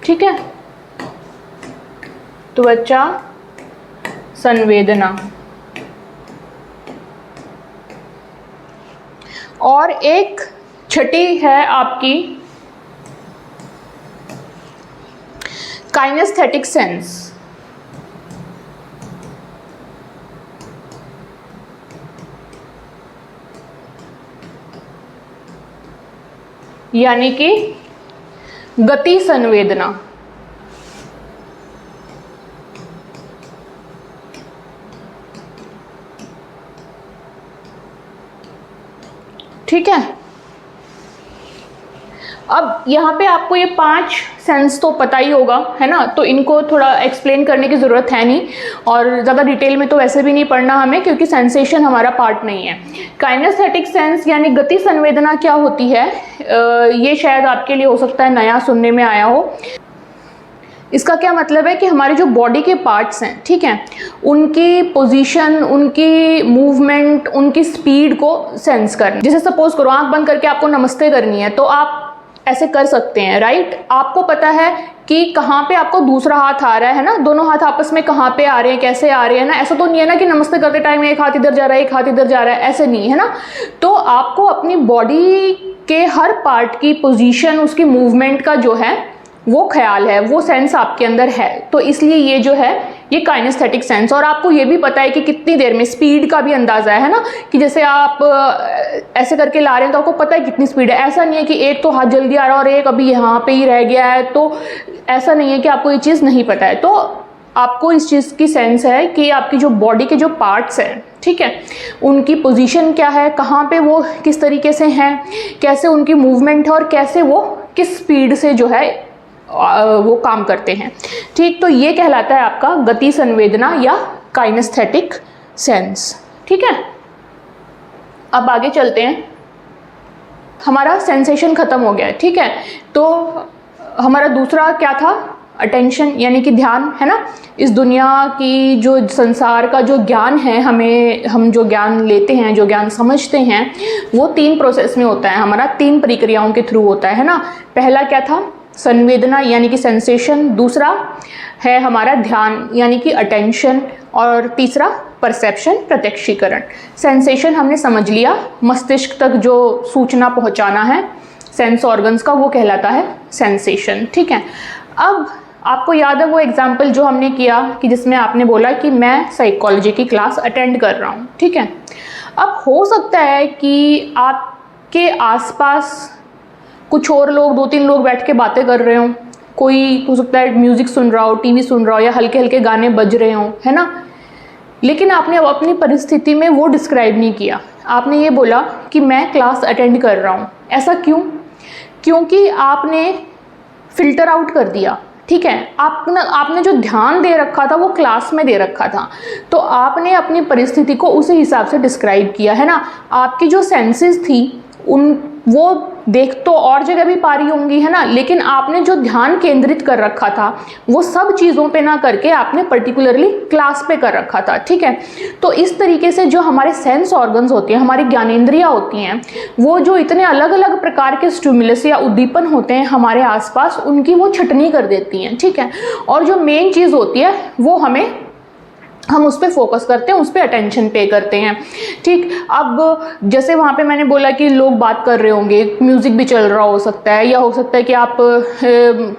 ठीक है, त्वचा संवेदना। और एक छठी है आपकी काइनेस्थेटिक सेंस, यानी कि गति संवेदना। ठीक है, अब यहाँ पे आपको ये 5 सेंस तो पता ही होगा, है ना, तो इनको थोड़ा एक्सप्लेन करने की ज़रूरत है नहीं, और ज़्यादा डिटेल में तो वैसे भी नहीं पढ़ना हमें, क्योंकि सेंसेशन हमारा पार्ट नहीं है। काइनेस्थेटिक सेंस यानी गति संवेदना क्या होती है, ये शायद आपके लिए हो सकता है नया सुनने में आया हो। इसका क्या मतलब है कि हमारे जो बॉडी के पार्ट्स हैं, ठीक है, उनकी पोजीशन, उनकी मूवमेंट, उनकी स्पीड को सेंस करना। जैसे सपोज करो आंख बंद करके आपको नमस्ते करनी है, तो आप ऐसे कर सकते हैं, राइट। आपको पता है कि कहाँ पे आपको दूसरा हाथ आ रहा है ना, दोनों हाथ आपस में कहाँ पे आ रहे हैं, कैसे आ रहे हैं ना। ऐसा तो नहीं है ना कि नमस्ते करते टाइम एक हाथ इधर जा रहा है एक हाथ इधर जा रहा है, ऐसे नहीं है ना। तो आपको अपनी बॉडी के हर पार्ट की पोजीशन, उसकी मूवमेंट का जो है वो ख्याल है, वो सेंस आपके अंदर है, तो इसलिए ये जो है ये काइनेस्थेटिक सेंस। और आपको ये भी पता है कि कितनी देर में, स्पीड का भी अंदाजा है ना, कि जैसे आप ऐसे करके ला रहे हैं तो आपको पता है कितनी स्पीड है। ऐसा नहीं है कि एक तो हाथ जल्दी आ रहा है और एक अभी यहाँ पे ही रह गया है, तो ऐसा नहीं है कि आपको ये चीज़ नहीं पता है। तो आपको इस चीज़ की सेंस है कि आपकी जो बॉडी के जो पार्ट्स हैं, ठीक है, उनकी पोजीशन क्या है, कहाँ पे वो किस तरीके से हैं, कैसे उनकी मूवमेंट है और कैसे वो किस स्पीड से जो है वो काम करते हैं। ठीक, तो ये कहलाता है आपका गति संवेदना या काइनेस्थेटिक सेंस। ठीक है, अब आगे चलते हैं। हमारा सेंसेशन खत्म हो गया, ठीक है, तो हमारा दूसरा क्या था, अटेंशन यानी कि ध्यान, है ना। इस दुनिया की जो संसार का जो ज्ञान है, हम जो ज्ञान लेते हैं, जो ज्ञान समझते हैं, वो 3 प्रोसेस में होता है हमारा, 3 प्रक्रियाओं के थ्रू होता है ना। पहला क्या था, संवेदना यानी कि सेंसेशन, दूसरा है हमारा ध्यान यानी कि अटेंशन, और तीसरा परसेप्शन, प्रत्यक्षीकरण। सेंसेशन हमने समझ लिया, मस्तिष्क तक जो सूचना पहुंचाना है सेंस ऑर्गन्स का, वो कहलाता है सेंसेशन। ठीक है, अब आपको याद है वो एग्जाम्पल जो हमने किया कि जिसमें आपने बोला कि मैं साइकोलॉजी की क्लास अटेंड कर रहा हूँ, ठीक है। अब हो सकता है कि आपके आसपास कुछ और लोग, 2-3 लोग बैठ के बातें कर रहे हों, कोई हो सकता है म्यूज़िक सुन रहा हो, टीवी सुन रहा हो, या हल्के हल्के गाने बज रहे हों, है ना। लेकिन आपने अपनी परिस्थिति में वो डिस्क्राइब नहीं किया, आपने ये बोला कि मैं क्लास अटेंड कर रहा हूँ। ऐसा क्यों? क्योंकि आपने फिल्टर आउट कर दिया, ठीक है। आपने जो ध्यान दे रखा था वो क्लास में दे रखा था, तो आपने अपनी परिस्थिति को उसी हिसाब से डिस्क्राइब किया, है ना। आपकी जो सेंसेस थी वो देख तो और जगह भी पा रही होंगी, है ना, लेकिन आपने जो ध्यान केंद्रित कर रखा था वो सब चीज़ों पे ना करके आपने पर्टिकुलरली क्लास पे कर रखा था, ठीक है। तो इस तरीके से जो हमारे सेंस ऑर्गन्स होती हैं, हमारी ज्ञानेंद्रियाँ होती हैं, वो जो इतने अलग अलग प्रकार के स्टिमुलस या उद्दीपन होते हैं हमारे आसपास, उनकी वो छटनी कर देती हैं, ठीक है। और जो मेन चीज़ होती है वो हम उस पर फोकस करते हैं, उस पर अटेंशन पे करते हैं, ठीक। अब जैसे वहाँ पे मैंने बोला कि लोग बात कर रहे होंगे, म्यूज़िक भी चल रहा हो सकता है, या हो सकता है कि आप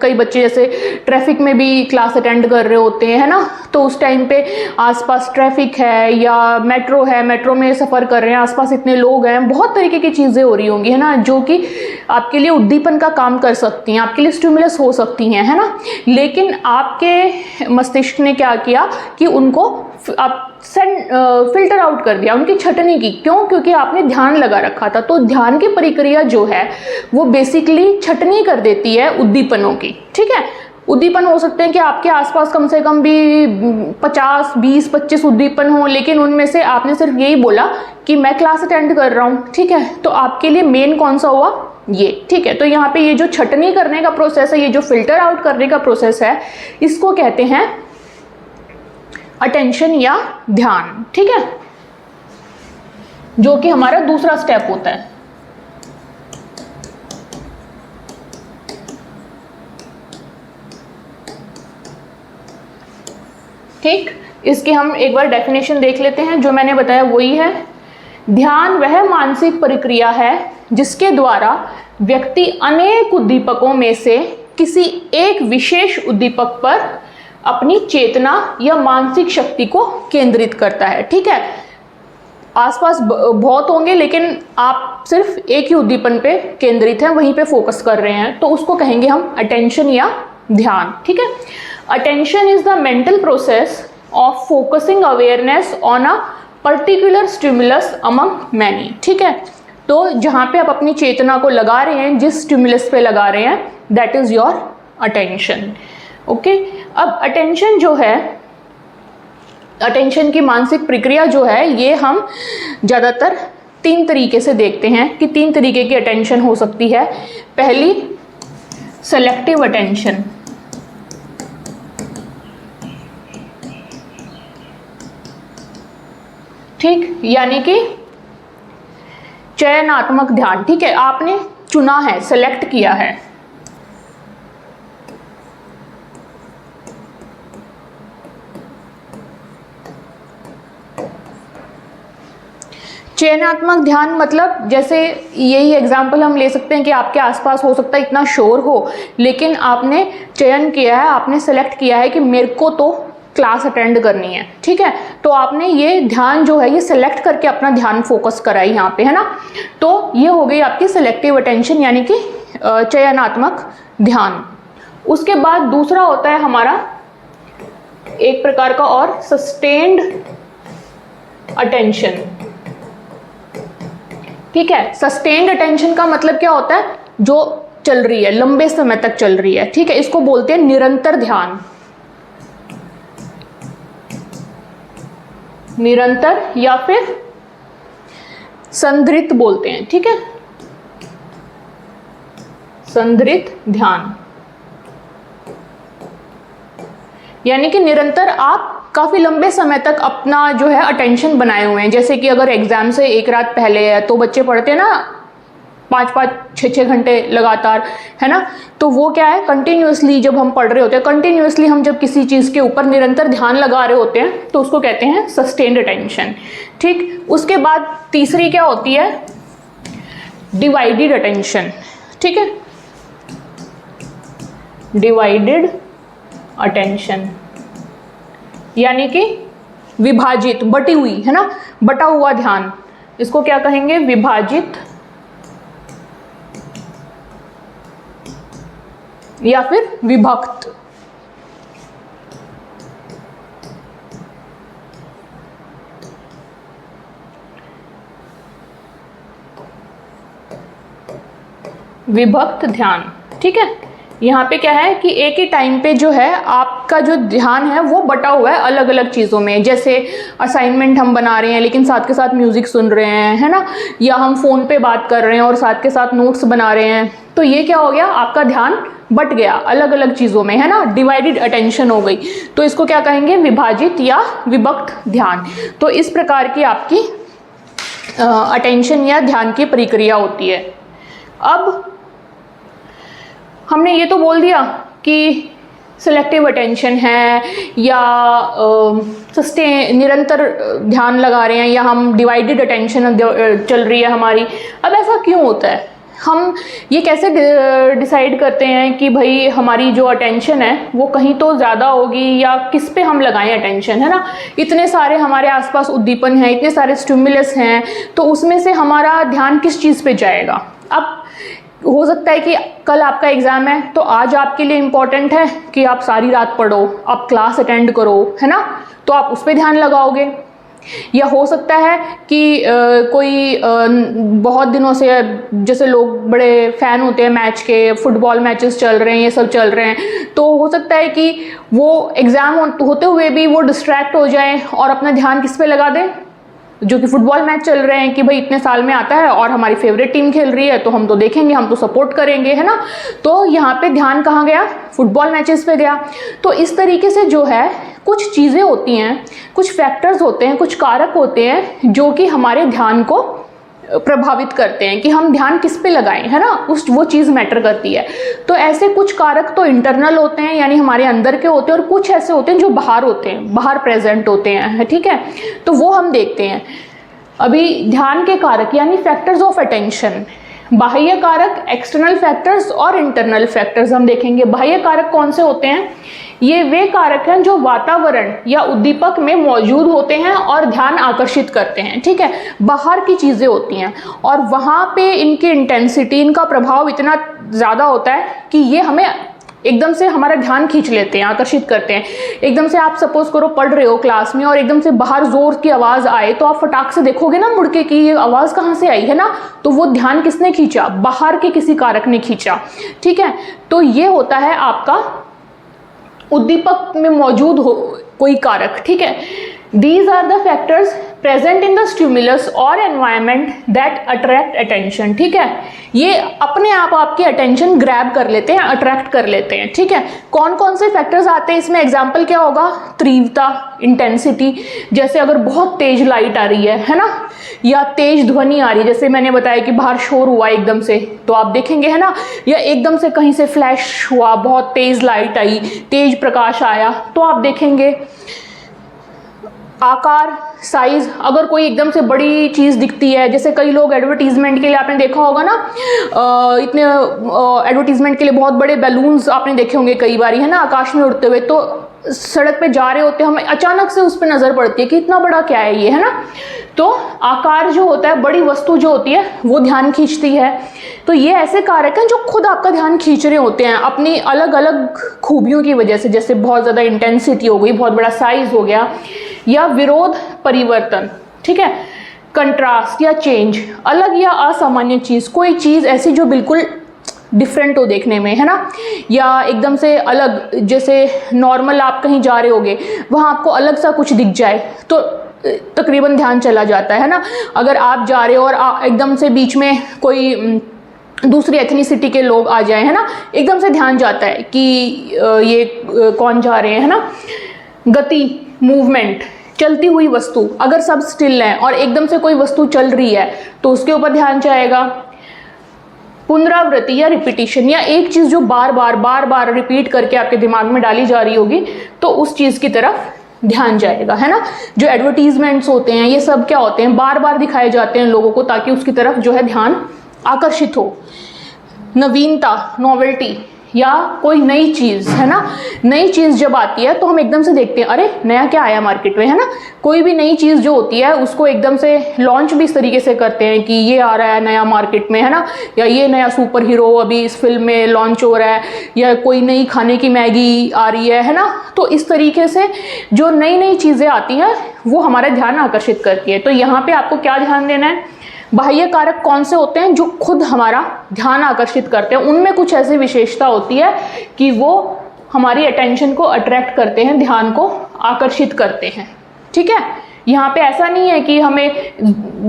कई बच्चे जैसे ट्रैफिक में भी क्लास अटेंड कर रहे होते हैं, है ना, तो उस टाइम पे आसपास ट्रैफिक है या मेट्रो है, मेट्रो में सफ़र कर रहे हैं, आसपास इतने लोग हैं, बहुत तरीके की चीज़ें हो रही होंगी, है ना, जो कि आपके लिए उद्दीपन का काम कर सकती हैं, आपके लिए स्टिमुलस हो सकती हैं, है ना। लेकिन आपके मस्तिष्क ने क्या किया कि उनको फिल्टर आउट कर दिया, उनकी छटनी की। क्यों? क्योंकि आपने ध्यान लगा रखा था। तो ध्यान की प्रक्रिया जो है वो बेसिकली छटनी कर देती है उद्दीपनों की, ठीक है। उद्दीपन हो सकते हैं कि आपके आसपास कम से कम भी 50, 20, 25 उद्दीपन हो, लेकिन उनमें से आपने सिर्फ यही बोला कि मैं क्लास अटेंड कर रहा हूँ, ठीक है। तो आपके लिए मेन कौन सा हुआ? ये, ठीक है। तो यहाँ पे ये जो छटनी करने का प्रोसेस है, ये जो फिल्टर आउट करने का प्रोसेस है, इसको कहते हैं अटेंशन या ध्यान, ठीक है, जो कि हमारा दूसरा स्टेप होता है। ठीक, इसकी हम एक बार डेफिनेशन देख लेते हैं। जो मैंने बताया वही है, ध्यान वह मानसिक प्रक्रिया है जिसके द्वारा व्यक्ति अनेक उद्दीपकों में से किसी एक विशेष उद्दीपक पर अपनी चेतना या मानसिक शक्ति को केंद्रित करता है। ठीक है, आसपास बहुत होंगे लेकिन आप सिर्फ एक ही उद्दीपन पे केंद्रित हैं, वहीं पे फोकस कर रहे हैं, तो उसको कहेंगे हम अटेंशन या ध्यान। ठीक है, attention is the mental process of focusing awareness on a particular stimulus among many. ठीक है, तो जहाँ पे आप अपनी चेतना को लगा रहे हैं, जिस स्टिमुलस पे लगा रहे हैं, that is your attention. Okay, अब अटेंशन जो है, अटेंशन की मानसिक प्रक्रिया जो है, ये हम ज़्यादातर 3 तरीके से देखते हैं कि 3 तरीके की अटेंशन हो सकती है। पहली, सेलेक्टिव अटेंशन। ठीक, यानी कि चयनात्मक ध्यान। ठीक है, आपने चुना है, सेलेक्ट किया है। चयनात्मक ध्यान मतलब जैसे यही एग्जाम्पल हम ले सकते हैं कि आपके आसपास हो सकता है इतना शोर हो, लेकिन आपने चयन किया है, आपने सेलेक्ट किया है कि मेरे को तो क्लास अटेंड करनी है। ठीक है, तो आपने ये ध्यान जो है ये सेलेक्ट करके अपना ध्यान फोकस करा है यहाँ पे, है ना। तो ये हो गई आपकी सेलेक्टिव अटेंशन यानी कि चयनात्मक ध्यान। उसके बाद दूसरा होता है हमारा एक प्रकार का और सस्टेन्ड अटेंशन। ठीक है, सस्टेन्ड अटेंशन का मतलब क्या होता है, जो चल रही है, लंबे समय तक चल रही है। ठीक है, इसको बोलते हैं निरंतर ध्यान, निरंतर या फिर संधारित बोलते हैं। ठीक है, संधारित ध्यान यानी कि निरंतर आप काफ़ी लंबे समय तक अपना जो है अटेंशन बनाए हुए हैं। जैसे कि अगर एग्जाम से एक रात पहले है तो बच्चे पढ़ते हैं ना 5-5, 6-6 घंटे लगातार, है ना। तो वो क्या है, कंटिन्यूअसली जब हम पढ़ रहे होते हैं, कंटिन्यूअसली हम जब किसी चीज़ के ऊपर निरंतर ध्यान लगा रहे होते हैं तो उसको कहते हैं सस्टेन्ड अटेंशन। ठीक, उसके बाद तीसरी क्या होती है, डिवाइडेड अटेंशन। ठीक है, डिवाइडेड अटेंशन यानी कि विभाजित, बटी हुई, है ना, बटा हुआ ध्यान। इसको क्या कहेंगे, विभाजित या फिर विभक्त। विभक्त ध्यान। ठीक है, यहाँ पे क्या है कि एक ही टाइम पे जो है आपका जो ध्यान है वो बटा हुआ है अलग अलग चीज़ों में। जैसे असाइनमेंट हम बना रहे हैं लेकिन साथ के साथ म्यूज़िक सुन रहे हैं, है ना, या हम फ़ोन पे बात कर रहे हैं और साथ के साथ नोट्स बना रहे हैं, तो ये क्या हो गया, आपका ध्यान बट गया अलग अलग चीज़ों में, है ना, डिवाइडेड अटेंशन हो गई। तो इसको क्या कहेंगे, विभाजित या विभक्त ध्यान। तो इस प्रकार की आपकी अटेंशन या ध्यान की प्रक्रिया होती है। अब हमने ये तो बोल दिया कि सेलेक्टिव अटेंशन है या निरंतर ध्यान लगा रहे हैं या हम डिवाइडेड अटेंशन चल रही है हमारी। अब ऐसा क्यों होता है, हम ये कैसे डिसाइड करते हैं कि भाई हमारी जो अटेंशन है वो कहीं तो ज़्यादा होगी या किस पे हम लगाएं अटेंशन, है ना। इतने सारे हमारे आसपास उद्दीपन हैं, इतने सारे स्टिमुलस हैं, तो उसमें से हमारा ध्यान किस चीज़ पे जाएगा। अब हो सकता है कि कल आपका एग्ज़ाम है तो आज आपके लिए इम्पॉर्टेंट है कि आप सारी रात पढ़ो, आप क्लास अटेंड करो, है ना, तो आप उस पर ध्यान लगाओगे। या हो सकता है कि कोई बहुत दिनों से, जैसे लोग बड़े फ़ैन होते हैं मैच के, फुटबॉल मैचेस चल रहे हैं, ये सब चल रहे हैं, तो हो सकता है कि वो एग्ज़ाम होते हुए भी वो डिस्ट्रैक्ट हो जाएं और अपना ध्यान किस पे लगा दें, जो कि फुटबॉल मैच चल रहे हैं कि भाई इतने साल में आता है और हमारी फेवरेट टीम खेल रही है तो हम तो देखेंगे, हम तो सपोर्ट करेंगे, है ना। तो यहाँ पे ध्यान कहाँ गया, फुटबॉल मैचेस पे गया। तो इस तरीके से जो है कुछ चीज़ें होती हैं, कुछ फैक्टर्स होते हैं, कुछ कारक होते हैं जो कि हमारे ध्यान को प्रभावित करते हैं कि हम ध्यान किस पे लगाएं, है ना, वो चीज़ मैटर करती है। तो ऐसे कुछ कारक तो इंटरनल होते हैं यानी हमारे अंदर के होते हैं, और कुछ ऐसे होते हैं जो बाहर होते हैं, बाहर प्रेजेंट होते हैं, ठीक है। तो वो हम देखते हैं। अभी ध्यान के कारक यानी फैक्टर्स ऑफ अटेंशन, बाह्य कारक, एक्सटर्नल फैक्टर्स और इंटरनल फैक्टर्स हम देखेंगे। बाह्य कारक कौन से होते हैं? ये वे कारक हैं जो वातावरण या उद्दीपक में मौजूद होते हैं और ध्यान आकर्षित करते हैं। ठीक है, बाहर की चीज़ें होती हैं और वहाँ पे इनकी इंटेंसिटी, इनका प्रभाव इतना ज़्यादा होता है कि ये हमें एकदम से हमारा ध्यान खींच लेते हैं, आकर्षित करते हैं। एकदम से आप सपोज करो पढ़ रहे हो क्लास में और एकदम से बाहर जोर की आवाज़ आए तो आप फटाक से देखोगे ना मुड़ के कि ये आवाज़ कहाँ से आई है ना, तो वो ध्यान किसने खींचा? बाहर के किसी कारक ने खींचा। ठीक है, तो ये होता है आपका उद्दीपक में मौजूद हो कोई कारक। ठीक है, these are the factors present in the stimulus or environment that attract attention। ठीक है, ये अपने आप आपकी अटेंशन ग्रैब कर लेते हैं, अट्रैक्ट कर लेते हैं। ठीक है, कौन कौन से फैक्टर्स आते हैं इसमें? एग्जाम्पल क्या होगा? तीव्रता, इंटेंसिटी, जैसे अगर बहुत तेज लाइट आ रही है ना, या तेज ध्वनि आ रही है, जैसे मैंने बताया कि बाहर शोर हुआ एकदम से तो आप देखेंगे है ना, या एकदम से कहीं से फ्लैश हुआ, बहुत तेज लाइट आई, तेज प्रकाश आया तो आप देखेंगे। आकार, साइज, अगर कोई एकदम से बड़ी चीज़ दिखती है, जैसे कई लोग एडवर्टीजमेंट के लिए आपने देखा होगा ना, इतने एडवर्टीजमेंट के लिए बहुत बड़े बैलून्स आपने देखे होंगे कई बार, है ना, आकाश में उड़ते हुए। तो सड़क पे जा रहे होते हैं, हमें अचानक से उस पर नज़र पड़ती है कि इतना बड़ा क्या है ये, है ना। तो आकार जो होता है, बड़ी वस्तु जो होती है वो ध्यान खींचती है। तो ये ऐसे कारक हैं जो खुद आपका ध्यान खींच रहे होते हैं अपनी अलग अलग खूबियों की वजह से, जैसे बहुत ज़्यादा इंटेंसिटी हो गई, बहुत बड़ा साइज हो गया, या विरोध, परिवर्तन। ठीक है, कंट्रास्ट या चेंज, अलग या असामान्य चीज़, कोई चीज़ ऐसी जो बिल्कुल डिफरेंट हो देखने में, है ना, या एकदम से अलग, जैसे नॉर्मल आप कहीं जा रहे होगे वहाँ आपको अलग सा कुछ दिख जाए तो तकरीबन ध्यान चला जाता है ना। अगर आप जा रहे हो और एकदम से बीच में कोई दूसरी एथनिसिटी के लोग आ जाए, है ना, एकदम से ध्यान जाता है कि ये कौन जा रहे हैं, है ना। गति, मूवमेंट, चलती हुई वस्तु, अगर सब स्टिल है और एकदम से कोई वस्तु चल रही है तो उसके ऊपर ध्यान जाएगा। पुनरावृत्ति या रिपीटिशन, या एक चीज़ जो बार बार रिपीट करके आपके दिमाग में डाली जा रही होगी तो उस चीज़ की तरफ ध्यान जाएगा, है ना। जो एडवर्टीजमेंट्स होते हैं ये सब क्या होते हैं? बार बार दिखाए जाते हैं लोगों को ताकि उसकी तरफ जो है ध्यान आकर्षित हो। नवीनता, नॉवेल्टी, या कोई नई चीज़, है ना, नई चीज़ जब आती है तो हम एकदम से देखते हैं अरे नया क्या आया मार्केट में, है ना। कोई भी नई चीज़ जो होती है उसको एकदम से लॉन्च भी इस तरीके से करते हैं कि ये आ रहा है नया मार्केट में, है ना, या ये नया सुपर हीरो अभी इस फिल्म में लॉन्च हो रहा है, या कोई नई खाने की मैगी आ रही है ना। तो इस तरीके से जो नई नई चीज़ें आती हैं वो हमारा ध्यान आकर्षित करती है। तो यहाँ पर आपको क्या ध्यान देना है? बाह्य कारक कौन से होते हैं जो खुद हमारा ध्यान आकर्षित करते हैं, उनमें कुछ ऐसी विशेषता होती है कि वो हमारी अटेंशन को अट्रैक्ट करते हैं, ध्यान को आकर्षित करते हैं। ठीक है, यहाँ पे ऐसा नहीं है कि हमें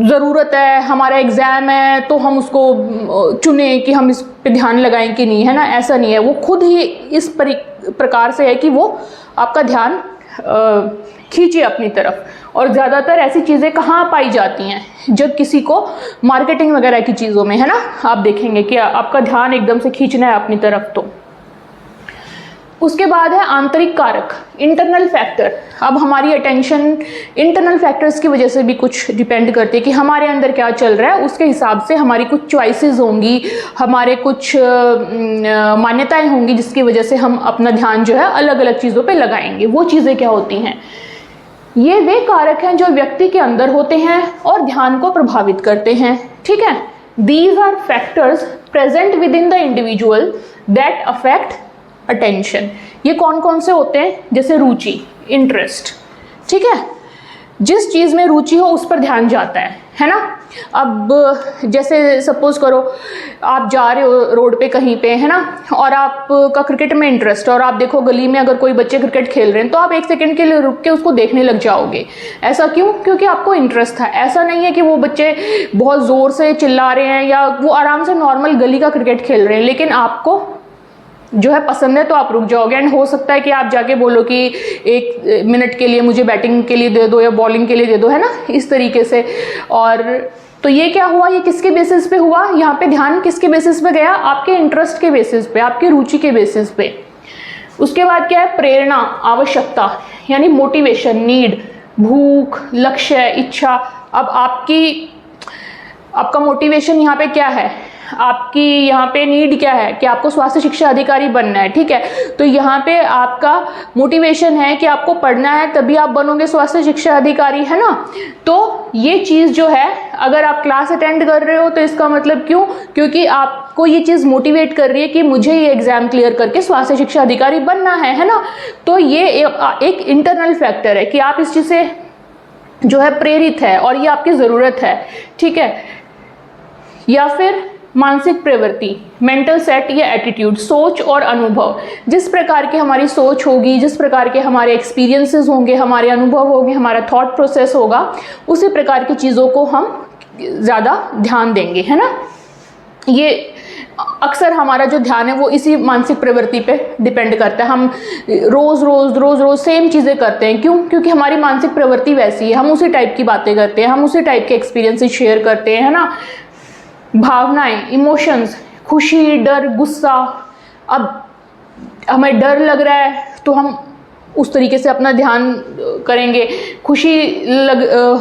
ज़रूरत है, हमारा एग्ज़ाम है तो हम उसको चुने कि हम इस पे ध्यान लगाएं कि नहीं, है ना, ऐसा नहीं है। वो खुद ही इस प्रकार से है कि वो आपका ध्यान खींचे अपनी तरफ। और ज़्यादातर ऐसी चीज़ें कहाँ पाई जाती हैं? जब किसी को मार्केटिंग वगैरह की चीज़ों में, है ना, आप देखेंगे कि आपका ध्यान एकदम से खींचना है अपनी तरफ। तो उसके बाद है आंतरिक कारक, इंटरनल फैक्टर। अब हमारी अटेंशन इंटरनल फैक्टर्स की वजह से भी कुछ डिपेंड करती है कि हमारे अंदर क्या चल रहा है, उसके हिसाब से हमारी कुछ चॉइसेस होंगी, हमारे कुछ मान्यताएं होंगी जिसकी वजह से हम अपना ध्यान जो है अलग अलग चीज़ों पे लगाएंगे। वो चीज़ें क्या होती हैं? ये वे कारक हैं जो व्यक्ति के अंदर होते हैं और ध्यान को प्रभावित करते हैं। ठीक है, these are factors present within the individual that affect attention. ये कौन कौन से होते हैं? जैसे रुचि, इंटरेस्ट। ठीक है, जिस चीज़ में रुचि हो उस पर ध्यान जाता है ना। अब जैसे सपोज करो आप जा रहे हो रोड पे कहीं पे, है ना, और आपका क्रिकेट में इंटरेस्ट, और आप देखो गली में अगर कोई बच्चे क्रिकेट खेल रहे हैं तो आप एक सेकंड के लिए रुक के उसको देखने लग जाओगे। ऐसा क्यों? क्योंकि आपको इंटरेस्ट था। ऐसा नहीं है कि वो बच्चे बहुत ज़ोर से चिल्ला रहे हैं या वो आराम से नॉर्मल गली का क्रिकेट खेल रहे हैं, लेकिन आपको जो है पसंद है तो आप रुक जाओगे। एंड हो सकता है कि आप जाके बोलो कि 1 मिनट के लिए मुझे बैटिंग के लिए दे दो या बॉलिंग के लिए दे दो, है ना, इस तरीके से। और तो ये क्या हुआ? ये किसके बेसिस पे हुआ? यहाँ पे ध्यान किसके बेसिस पे गया? आपके इंटरेस्ट के बेसिस पे, आपकी रुचि के बेसिस पे। उसके बाद क्या है? प्रेरणा, आवश्यकता, यानी मोटिवेशन, नीड, भूख, लक्ष्य, इच्छा। अब आपका मोटिवेशन यहाँ पे क्या है? आपकी यहाँ पे नीड क्या है कि आपको स्वास्थ्य शिक्षा अधिकारी बनना है, ठीक है। तो यहाँ पे आपका मोटिवेशन है कि आपको पढ़ना है, तभी आप बनोगे स्वास्थ्य शिक्षा अधिकारी, है ना। तो ये चीज़ जो है, अगर आप क्लास अटेंड कर रहे हो तो इसका मतलब क्योंकि आपको ये चीज़ मोटिवेट कर रही है कि मुझे ये एग्जाम क्लियर करके स्वास्थ्य शिक्षा अधिकारी बनना है ना। तो ये एक इंटरनल फैक्टर है कि आप इस चीज़ से जो है प्रेरित है और ये आपकी ज़रूरत है, ठीक है। या फिर मानसिक प्रवृत्ति, मेंटल सेट या एटीट्यूड, सोच और अनुभव। जिस प्रकार की हमारी सोच होगी, जिस प्रकार के हमारे एक्सपीरियंसेस होंगे, हमारे अनुभव होंगे, हमारा थॉट प्रोसेस होगा, उसी प्रकार की चीज़ों को हम ज़्यादा ध्यान देंगे, है ना। ये अक्सर हमारा जो ध्यान है वो इसी मानसिक प्रवृत्ति पे डिपेंड करता है। हम रोज़ सेम चीज़ें करते हैं, क्योंकि हमारी मानसिक प्रवृत्ति वैसी है, हम उसी टाइप की बातें करते हैं, हम उसी टाइप के एक्सपीरियंसेस शेयर करते हैं, है ना। भावनाएं, इमोशंस, खुशी, डर, गुस्सा। अब हमें डर लग रहा है तो हम उस तरीके से अपना ध्यान करेंगे, खुशी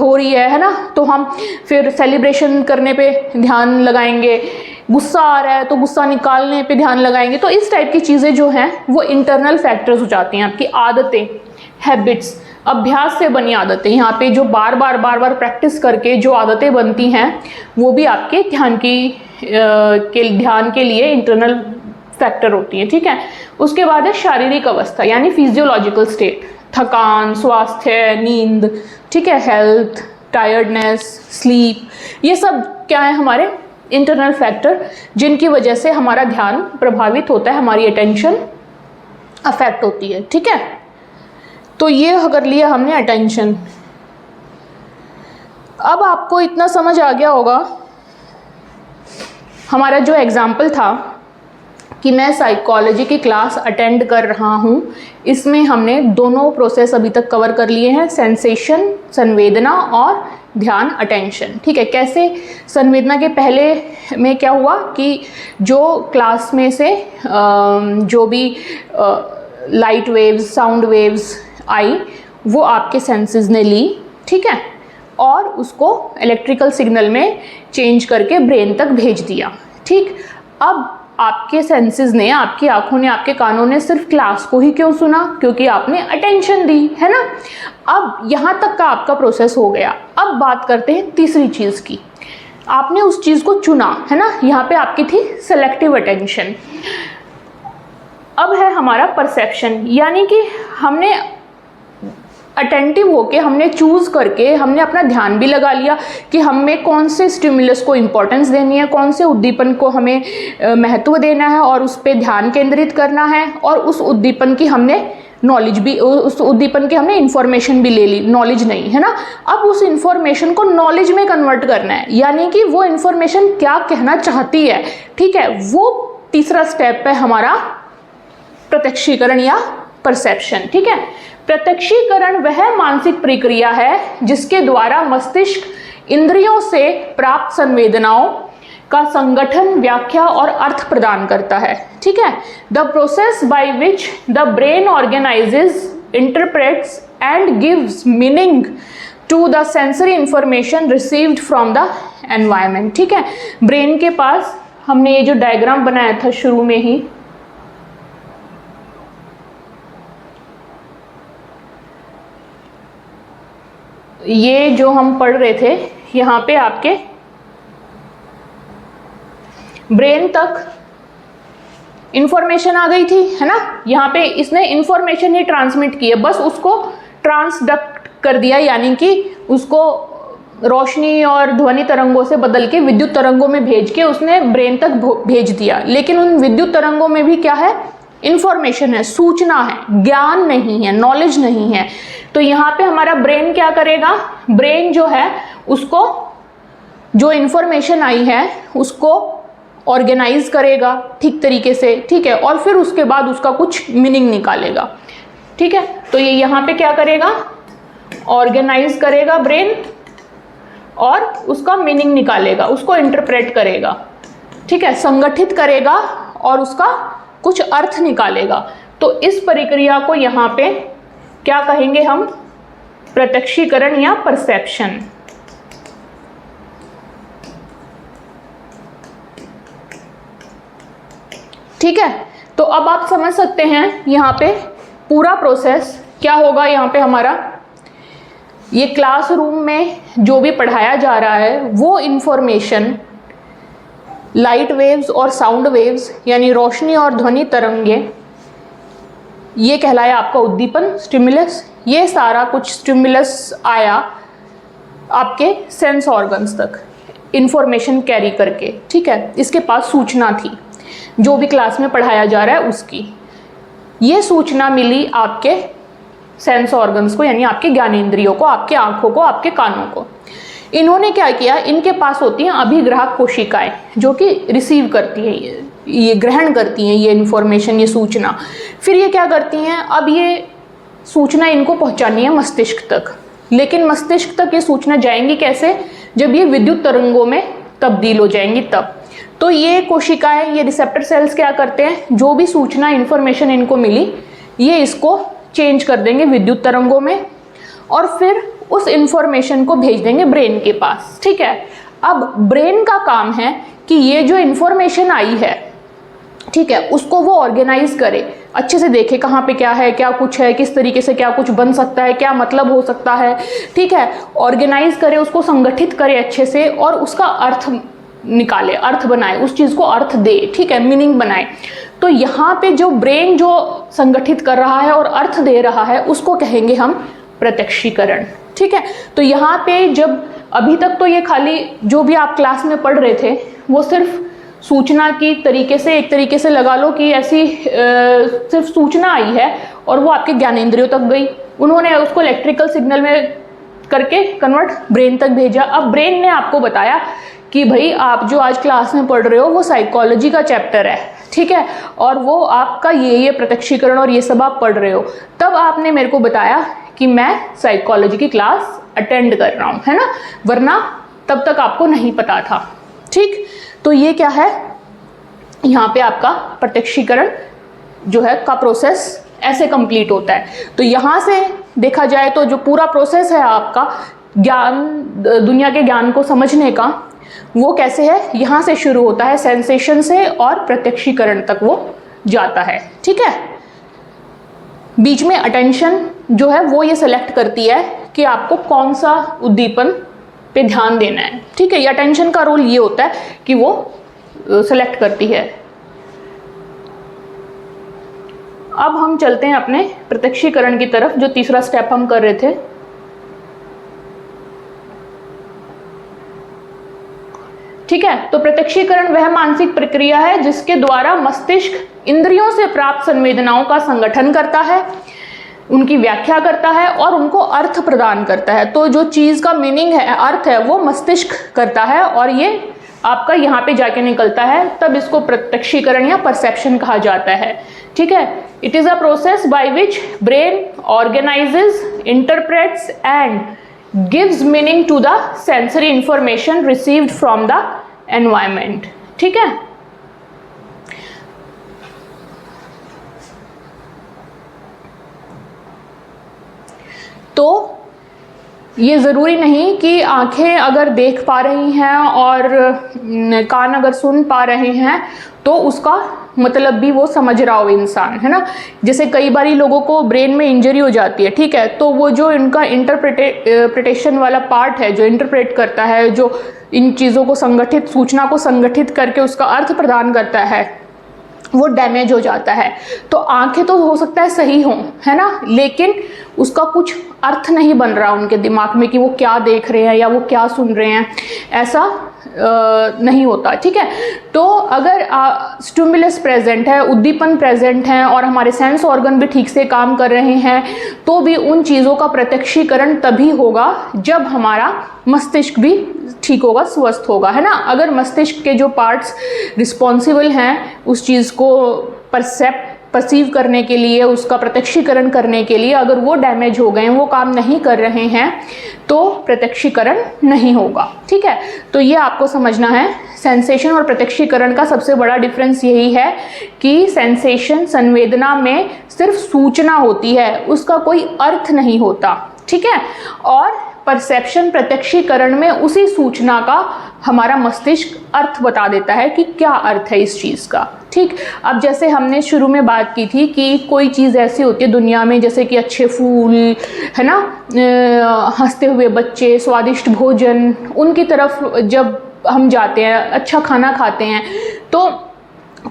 हो रही है ना, तो हम फिर सेलिब्रेशन करने पे ध्यान लगाएंगे, गुस्सा आ रहा है तो गुस्सा निकालने पे ध्यान लगाएंगे। तो इस टाइप की चीज़ें जो हैं वो इंटरनल फैक्टर्स हो जाती हैं। आपकी आदतें, हैबिट्स, अभ्यास से बनी आदतें, यहाँ पे जो बार बार प्रैक्टिस करके जो आदतें बनती हैं वो भी आपके ध्यान के लिए इंटरनल फैक्टर होती है, ठीक है। उसके बाद है शारीरिक अवस्था, यानी फिजियोलॉजिकल स्टेट, थकान, स्वास्थ्य, नींद, ठीक है, हेल्थ, टायर्डनेस, स्लीप। ये सब क्या है, हमारे इंटरनल फैक्टर जिनकी वजह से हमारा ध्यान प्रभावित होता है, हमारी अटेंशन अफेक्ट होती है, ठीक है। तो ये कर लिया हमने अटेंशन। अब आपको इतना समझ आ गया होगा, हमारा जो एग्जाम्पल था कि मैं साइकोलॉजी की क्लास अटेंड कर रहा हूँ, इसमें हमने दोनों प्रोसेस अभी तक कवर कर लिए हैं, सेंसेशन, संवेदना, और ध्यान, अटेंशन, ठीक है। कैसे संवेदना के पहले में क्या हुआ कि जो क्लास में से जो भी लाइट वेव्स, साउंड वेव्स आई वो आपके सेंसेस ने ली, ठीक है, और उसको इलेक्ट्रिकल सिग्नल में चेंज करके ब्रेन तक भेज दिया, ठीक। अब आपके सेंसेस ने, आपकी आंखों ने, आपके कानों ने सिर्फ क्लास को ही क्यों सुना, क्योंकि आपने अटेंशन दी, है ना। अब यहाँ तक का आपका प्रोसेस हो गया। अब बात करते हैं तीसरी चीज़ की, आपने उस चीज़ को चुना, है ना। यहाँ पे आपकी थी सेलेक्टिव अटेंशन। अब है हमारा परसेप्शन, यानी कि हमने अटेंटिव होके, हमने चूज़ करके, हमने अपना ध्यान भी लगा लिया कि हमें कौन से स्टिमुलस को इम्पोर्टेंस देनी है, कौन से उद्दीपन को हमें महत्व देना है और उस पर ध्यान केंद्रित करना है, और उस उद्दीपन की हमने नॉलेज भी, उस उद्दीपन की हमने इन्फॉर्मेशन भी ले ली, नॉलेज नहीं, है ना। अब उस इन्फॉर्मेशन को नॉलेज में कन्वर्ट करना है, यानी कि वो इन्फॉर्मेशन क्या कहना चाहती है, ठीक है। वो तीसरा स्टेप है हमारा प्रत्यक्षीकरण या परसेप्शन, ठीक है। प्रत्यक्षीकरण वह मानसिक प्रक्रिया है जिसके द्वारा मस्तिष्क इंद्रियों से प्राप्त संवेदनाओं का संगठन, व्याख्या और अर्थ प्रदान करता है, ठीक है। The process by which the brain organizes, interprets and gives meaning to the sensory information received from the environment, ठीक है। ब्रेन के पास हमने ये जो डायग्राम बनाया था शुरू में ही, ये जो हम पढ़ रहे थे, यहाँ पे आपके ब्रेन तक इंफॉर्मेशन आ गई थी, है ना। यहाँ पे इसने इंफॉर्मेशन ही ट्रांसमिट की है, बस उसको ट्रांसडक्ट कर दिया, यानी कि उसको रोशनी और ध्वनि तरंगों से बदल के विद्युत तरंगों में भेज के उसने ब्रेन तक भेज दिया। लेकिन उन विद्युत तरंगों में भी क्या है, इंफॉर्मेशन है, सूचना है, ज्ञान नहीं है, नॉलेज नहीं है। तो यहाँ पे हमारा ब्रेन क्या करेगा, ब्रेन जो है उसको, जो इंफॉर्मेशन आई है उसको ऑर्गेनाइज करेगा ठीक तरीके से, ठीक है, और फिर उसके बाद उसका कुछ मीनिंग निकालेगा, ठीक है। तो ये यहाँ पे क्या करेगा, ऑर्गेनाइज करेगा ब्रेन और उसका मीनिंग निकालेगा, उसको इंटरप्रेट करेगा, ठीक है, संगठित करेगा और उसका कुछ अर्थ निकालेगा। तो इस प्रक्रिया को यहाँ पे क्या कहेंगे हम, प्रत्यक्षीकरण या परसेप्शन। ठीक है, तो अब आप समझ सकते हैं यहाँ पे पूरा प्रोसेस क्या होगा। यहाँ पे हमारा ये क्लासरूम में जो भी पढ़ाया जा रहा है वो इन्फॉर्मेशन लाइट वेव्स और साउंड वेव्स यानी रोशनी और ध्वनि तरंगे, ये कहलाया आपका उद्दीपन, स्टिमुलस। ये सारा कुछ स्टिमुलस आया आपके सेंस ऑर्गन्स तक इन्फॉर्मेशन कैरी करके, ठीक है। इसके पास सूचना थी जो भी क्लास में पढ़ाया जा रहा है उसकी। ये सूचना मिली आपके सेंस ऑर्गन्स को यानी आपके ज्ञानेंद्रियों को, आपके आंखों को, आपके कानों को। इन्होंने क्या किया, इनके पास होती हैं अभिग्राहक कोशिकाएं जो कि रिसीव करती हैं, ये ग्रहण करती हैं ये इन्फॉर्मेशन, ये सूचना। फिर ये क्या करती हैं, अब ये सूचना इनको पहुंचानी है मस्तिष्क तक। लेकिन मस्तिष्क तक ये सूचना जाएंगी कैसे, जब ये विद्युत तरंगों में तब्दील हो जाएंगी तब। तो ये कोशिकाएं, ये रिसेप्टर सेल्स क्या करते हैं, जो भी सूचना इन्फॉर्मेशन इनको मिली ये इसको चेंज कर देंगे विद्युत तरंगों में और फिर उस इन्फॉर्मेशन को भेज देंगे ब्रेन के पास, ठीक है। अब ब्रेन का काम है कि ये जो इन्फॉर्मेशन आई है, ठीक है, उसको वो ऑर्गेनाइज करे, अच्छे से देखे कहाँ पे क्या है, क्या कुछ है, किस तरीके से क्या कुछ बन सकता है, क्या मतलब हो सकता है, ठीक है। ऑर्गेनाइज करे, उसको संगठित करे अच्छे से और उसका अर्थ निकाले, अर्थ बनाए, उस चीज़ को अर्थ दे, ठीक है, मीनिंग बनाए। तो यहाँ पे जो ब्रेन जो संगठित कर रहा है और अर्थ दे रहा है उसको कहेंगे हम प्रत्यक्षीकरण, ठीक है। तो यहाँ पे जब अभी तक तो ये खाली जो भी आप क्लास में पढ़ रहे थे वो सिर्फ सूचना की तरीके से, एक तरीके से लगा लो कि ऐसी सिर्फ सूचना आई है और वो आपके ज्ञानेंद्रियों तक गई, उन्होंने उसको इलेक्ट्रिकल सिग्नल में करके कन्वर्ट ब्रेन तक भेजा। अब ब्रेन ने आपको बताया कि भाई आप जो आज क्लास में पढ़ रहे हो वो साइकोलॉजी का चैप्टर है, ठीक है, और वो आपका ये प्रत्यक्षीकरण और ये सब आप पढ़ रहे हो। तब आपने मेरे को बताया कि मैं साइकोलॉजी की क्लास अटेंड कर रहा हूँ, है ना, वरना तब तक आपको नहीं पता था, ठीक। तो ये क्या है, यहाँ पे आपका प्रत्यक्षीकरण जो है का प्रोसेस ऐसे कंप्लीट होता है। तो यहाँ से देखा जाए तो जो पूरा प्रोसेस है आपका ज्ञान, दुनिया के ज्ञान को समझने का, वो कैसे है, यहाँ से शुरू होता है सेंसेशन से और प्रत्यक्षीकरण तक वो जाता है, ठीक है। बीच में अटेंशन जो है वो ये सेलेक्ट करती है कि आपको कौन सा उद्दीपन पे ध्यान देना है, ठीक है। ये अटेंशन का रोल ये होता है कि वो सेलेक्ट करती है। अब हम चलते हैं अपने प्रत्यक्षीकरण की तरफ, जो तीसरा स्टेप हम कर रहे थे। ठीक है, तो प्रत्यक्षीकरण वह मानसिक प्रक्रिया है जिसके द्वारा मस्तिष्क इंद्रियों से प्राप्त संवेदनाओं का संगठन करता है, उनकी व्याख्या करता है और उनको अर्थ प्रदान करता है। तो जो चीज़ का मीनिंग है, अर्थ है, वो मस्तिष्क करता है और ये आपका यहाँ पे जाके निकलता है, तब इसको प्रत्यक्षीकरण या परसेप्शन कहा जाता है, ठीक है। It is a process by which brain organizes, interprets and gives meaning to the sensory information received from the environment, ठीक है। तो ये ज़रूरी नहीं कि आंखें अगर देख पा रही हैं और कान अगर सुन पा रहे हैं तो उसका मतलब भी वो समझ रहा हो इंसान, है ना। जैसे कई बारी लोगों को ब्रेन में इंजरी हो जाती है, ठीक है, तो वो जो इनका इंटरप्रिटेशन वाला पार्ट है, जो इंटरप्रेट करता है, जो इन चीज़ों को संगठित, सूचना को संगठित करके उसका अर्थ प्रदान करता है, वो डैमेज हो जाता है। तो आंखें तो हो सकता है सही हों, है ना, लेकिन उसका कुछ अर्थ नहीं बन रहा उनके दिमाग में कि वो क्या देख रहे हैं या वो क्या सुन रहे हैं, ऐसा नहीं होता, ठीक है। तो अगर स्टिमुलस प्रेजेंट है, उद्दीपन प्रेजेंट है और हमारे सेंस ऑर्गन भी ठीक से काम कर रहे हैं, तो भी उन चीज़ों का प्रत्यक्षीकरण तभी होगा जब हमारा मस्तिष्क भी ठीक होगा, स्वस्थ होगा, है ना। अगर मस्तिष्क के जो पार्ट्स रिस्पॉन्सिबल हैं उस चीज़ को परसीव करने के लिए, उसका प्रत्यक्षीकरण करने के लिए, अगर वो डैमेज हो गए हैं, वो काम नहीं कर रहे हैं, तो प्रत्यक्षीकरण नहीं होगा, ठीक है। तो ये आपको समझना है। सेंसेशन और प्रत्यक्षीकरण का सबसे बड़ा डिफरेंस यही है कि सेंसेशन, संवेदना में सिर्फ सूचना होती है, उसका कोई अर्थ नहीं होता, ठीक है। और परसेप्शन, प्रत्यक्षीकरण में उसी सूचना का हमारा मस्तिष्क अर्थ बता देता है कि क्या अर्थ है इस चीज़ का। ठीक, अब जैसे हमने शुरू में बात की थी कि कोई चीज़ ऐसी होती है दुनिया में, जैसे कि अच्छे फूल, है ना, हंसते हुए बच्चे, स्वादिष्ट भोजन, उनकी तरफ जब हम जाते हैं, अच्छा खाना खाते हैं, तो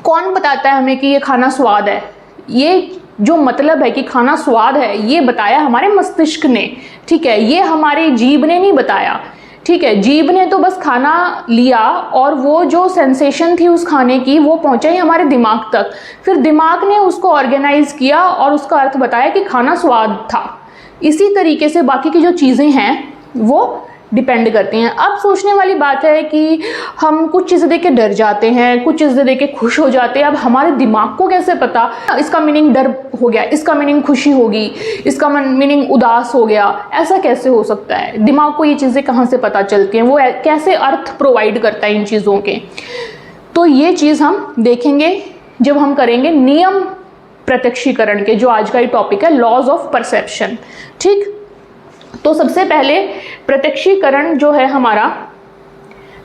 कौन बताता है हमें कि ये खाना स्वाद है? ये जो मतलब है कि खाना स्वाद है, ये बताया हमारे मस्तिष्क ने। ठीक है, ये हमारे जीभ ने नहीं बताया। ठीक है, जीभ ने तो बस खाना लिया और वो जो सेंसेशन थी उस खाने की वो पहुंचाई हमारे दिमाग तक, फिर दिमाग ने उसको ऑर्गेनाइज किया और उसका अर्थ बताया कि खाना स्वाद था। इसी तरीके से बाकी की जो चीज़ें हैं वो डिपेंड करती हैं। अब सोचने वाली बात है कि हम कुछ चीज़ें देख के डर जाते हैं, कुछ चीज़ें देख के खुश हो जाते हैं। अब हमारे दिमाग को कैसे पता इसका मीनिंग डर हो गया, इसका मीनिंग खुशी होगी, इसका मीनिंग उदास हो गया? ऐसा कैसे हो सकता है? दिमाग को ये चीज़ें कहाँ से पता चलती हैं? वो कैसे अर्थ प्रोवाइड करता है इन चीज़ों के? तो ये चीज़ हम देखेंगे जब हम करेंगे नियम प्रत्यक्षीकरण के, जो आज का ही टॉपिक है, लॉज ऑफ परसेप्शन। ठीक, तो सबसे पहले प्रत्यक्षीकरण जो है हमारा,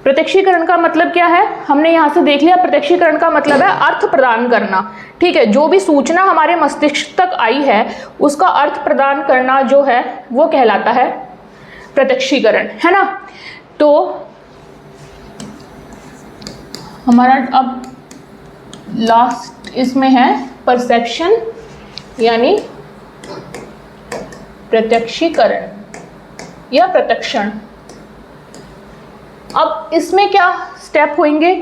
प्रत्यक्षीकरण का मतलब क्या है? हमने यहाँ से देख लिया, प्रत्यक्षीकरण का मतलब है अर्थ प्रदान करना। ठीक है, जो भी सूचना हमारे मस्तिष्क तक आई है उसका अर्थ प्रदान करना जो है वो कहलाता है प्रत्यक्षीकरण, है ना। तो हमारा अब लास्ट इसमें है परसेप्शन यानी प्रत्यक्षीकरण या प्रत्यक्षण। अब इसमें क्या स्टेप होंगे?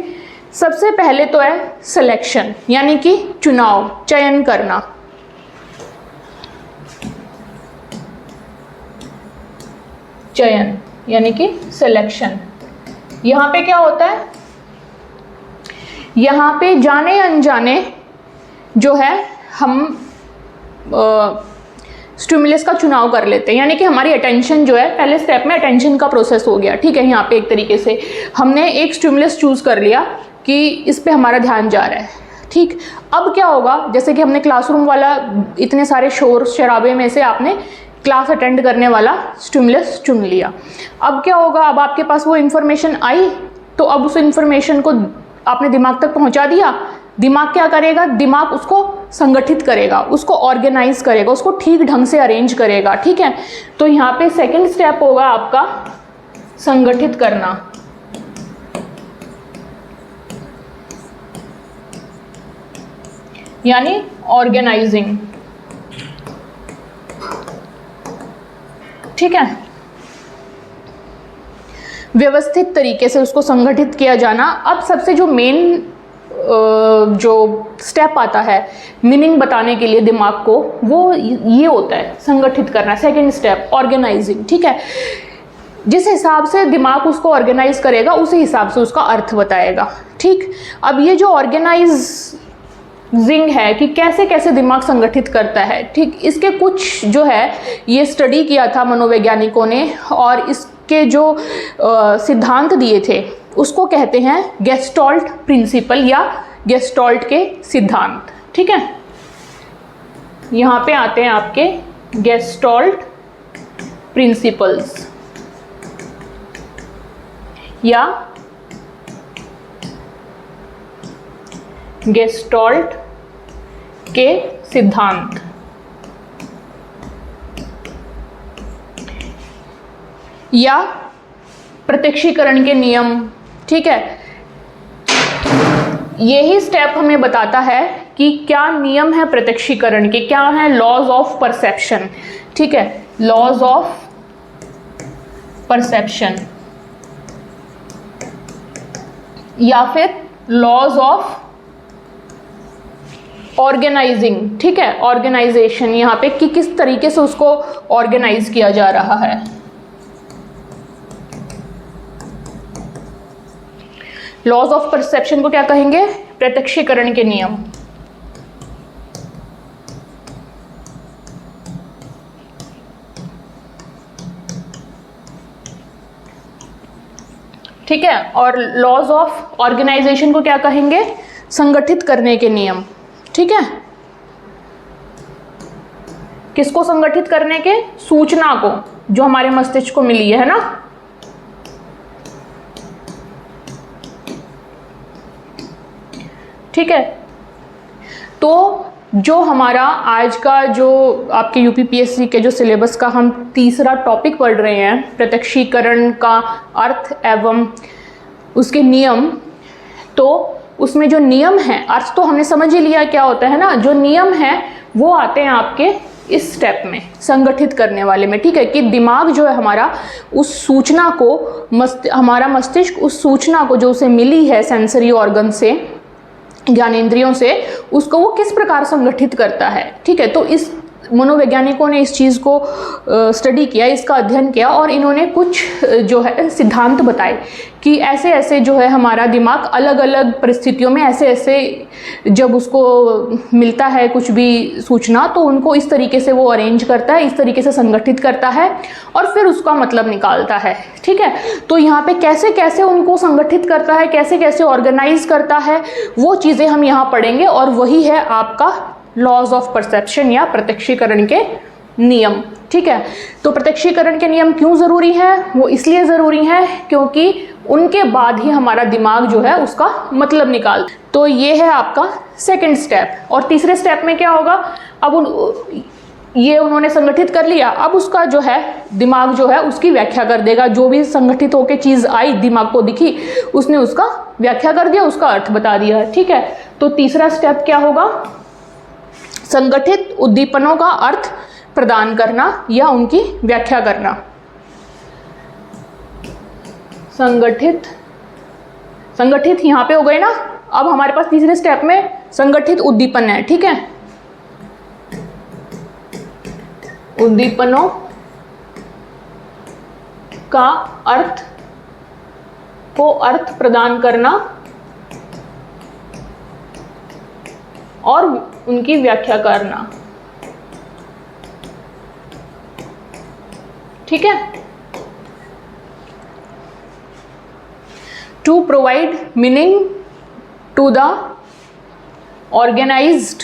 सबसे पहले तो है सिलेक्शन यानी कि चुनाव, चयन करना। चयन यानी कि सिलेक्शन। यहाँ पे क्या होता है? यहाँ पे जाने अनजाने जो है हम स्टिमुलस का चुनाव कर लेते हैं, यानी कि हमारी अटेंशन जो है, पहले स्टेप में अटेंशन का प्रोसेस हो गया। ठीक है, यहाँ पे एक तरीके से हमने एक स्टिमुलस चूज कर लिया कि इस पे हमारा ध्यान जा रहा है। ठीक, अब क्या होगा? जैसे कि हमने क्लासरूम वाला इतने सारे शोर शराबे में से आपने क्लास अटेंड करने वाला स्टिमुलस चुन लिया। अब क्या होगा? अब आपके पास वो इन्फॉर्मेशन आई, तो अब उस इन्फॉर्मेशन को आपने दिमाग तक पहुंचा दिया। दिमाग क्या करेगा? दिमाग उसको संगठित करेगा, उसको ऑर्गेनाइज करेगा, उसको ठीक ढंग से अरेंज करेगा। ठीक है, तो यहाँ पे सेकंड स्टेप होगा आपका संगठित करना। यानी ऑर्गेनाइजिंग। ठीक है, व्यवस्थित तरीके से उसको संगठित किया जाना। अब सबसे जो मेन जो स्टेप आता है मीनिंग बताने के लिए दिमाग को, वो ये होता है संगठित करना। Second step organizing. ठीक है, जिस हिसाब से दिमाग उसको ऑर्गेनाइज करेगा उसी हिसाब से उसका अर्थ बताएगा। ठीक, अब ये जो ऑर्गेनाइजिंग है कि कैसे कैसे दिमाग संगठित करता है, ठीक, इसके कुछ जो है ये स्टडी किया था मनोवैज्ञानिकों ने, और इसके जो सिद्धांत दिए थे उसको कहते हैं गेस्टॉल्ट प्रिंसिपल या गेस्टॉल्ट के सिद्धांत। ठीक है, यहाँ पे आते हैं आपके गेस्टॉल्ट प्रिंसिपल्स या गेस्टॉल्ट के सिद्धांत या प्रत्यक्षीकरण के नियम। ठीक है, यही स्टेप हमें बताता है कि क्या नियम है प्रत्यक्षीकरण के, क्या है लॉज ऑफ परसेप्शन। ठीक है, लॉज ऑफ परसेप्शन या फिर लॉज ऑफ ऑर्गेनाइजिंग। ठीक है, ऑर्गेनाइजेशन यहाँ पे कि किस तरीके से उसको ऑर्गेनाइज किया जा रहा है। लॉज ऑफ परसेप्शन को क्या कहेंगे? प्रत्यक्षीकरण के नियम। ठीक है, और लॉज ऑफ ऑर्गेनाइजेशन को क्या कहेंगे? संगठित करने के नियम। ठीक है, किसको संगठित करने के? सूचना को जो हमारे मस्तिष्क को मिली है ना। ठीक है। तो जो हमारा आज का जो आपके यूपीपीएससी के जो सिलेबस का हम तीसरा टॉपिक पढ़ रहे हैं, प्रत्यक्षीकरण का अर्थ एवं उसके नियम, तो उसमें जो नियम है, अर्थ तो हमने समझ ही लिया क्या होता है ना, जो नियम है वो आते हैं आपके इस स्टेप में, संगठित करने वाले में, ठीक है। कि दिमाग जो है हमारा उस सूचना को हमारा मस्तिष्क उस सूचना को जो उसे मिली है सेंसरी ऑर्गन से, ज्ञानेंद्रियों से, उसको वो किस प्रकार संगठित करता है, ठीक है। तो इस मनोवैज्ञानिकों ने इस चीज़ को स्टडी किया, इसका अध्ययन किया और इन्होंने कुछ जो है सिद्धांत बताए कि ऐसे ऐसे जो है हमारा दिमाग अलग अलग परिस्थितियों में ऐसे ऐसे जब उसको मिलता है कुछ भी सूचना, तो उनको इस तरीके से वो अरेंज करता है, इस तरीके से संगठित करता है और फिर उसका मतलब निकालता है, ठीक है। तो यहाँ पे कैसे कैसे उनको संगठित करता है, कैसे कैसे ऑर्गेनाइज करता है, वो चीज़ें हम यहाँ पढ़ेंगे और वही है आपका लॉज ऑफ परसेप्शन या प्रत्यक्षीकरण के नियम, ठीक है। तो प्रत्यक्षीकरण के नियम क्यों ज़रूरी है? वो इसलिए ज़रूरी है क्योंकि उनके बाद ही हमारा दिमाग जो है उसका मतलब निकाल। तो ये है आपका सेकंड स्टेप। और तीसरे स्टेप में क्या होगा, अब ये उन्होंने संगठित कर लिया, अब उसका जो है दिमाग जो है उसकी व्याख्या कर देगा। जो भी संगठित होकर चीज़ आई दिमाग को दिखी, उसने उसका व्याख्या कर दिया, उसका अर्थ बता दिया, ठीक है। तो तीसरा स्टेप क्या होगा, संगठित उद्दीपनों का अर्थ प्रदान करना या उनकी व्याख्या करना। संगठित यहाँ पे हो गए ना। अब हमारे पास तीसरे स्टेप में संगठित उद्दीपन है, ठीक है। उद्दीपनों का अर्थ प्रदान करना और उनकी व्याख्या करना, ठीक है। To provide meaning to the organized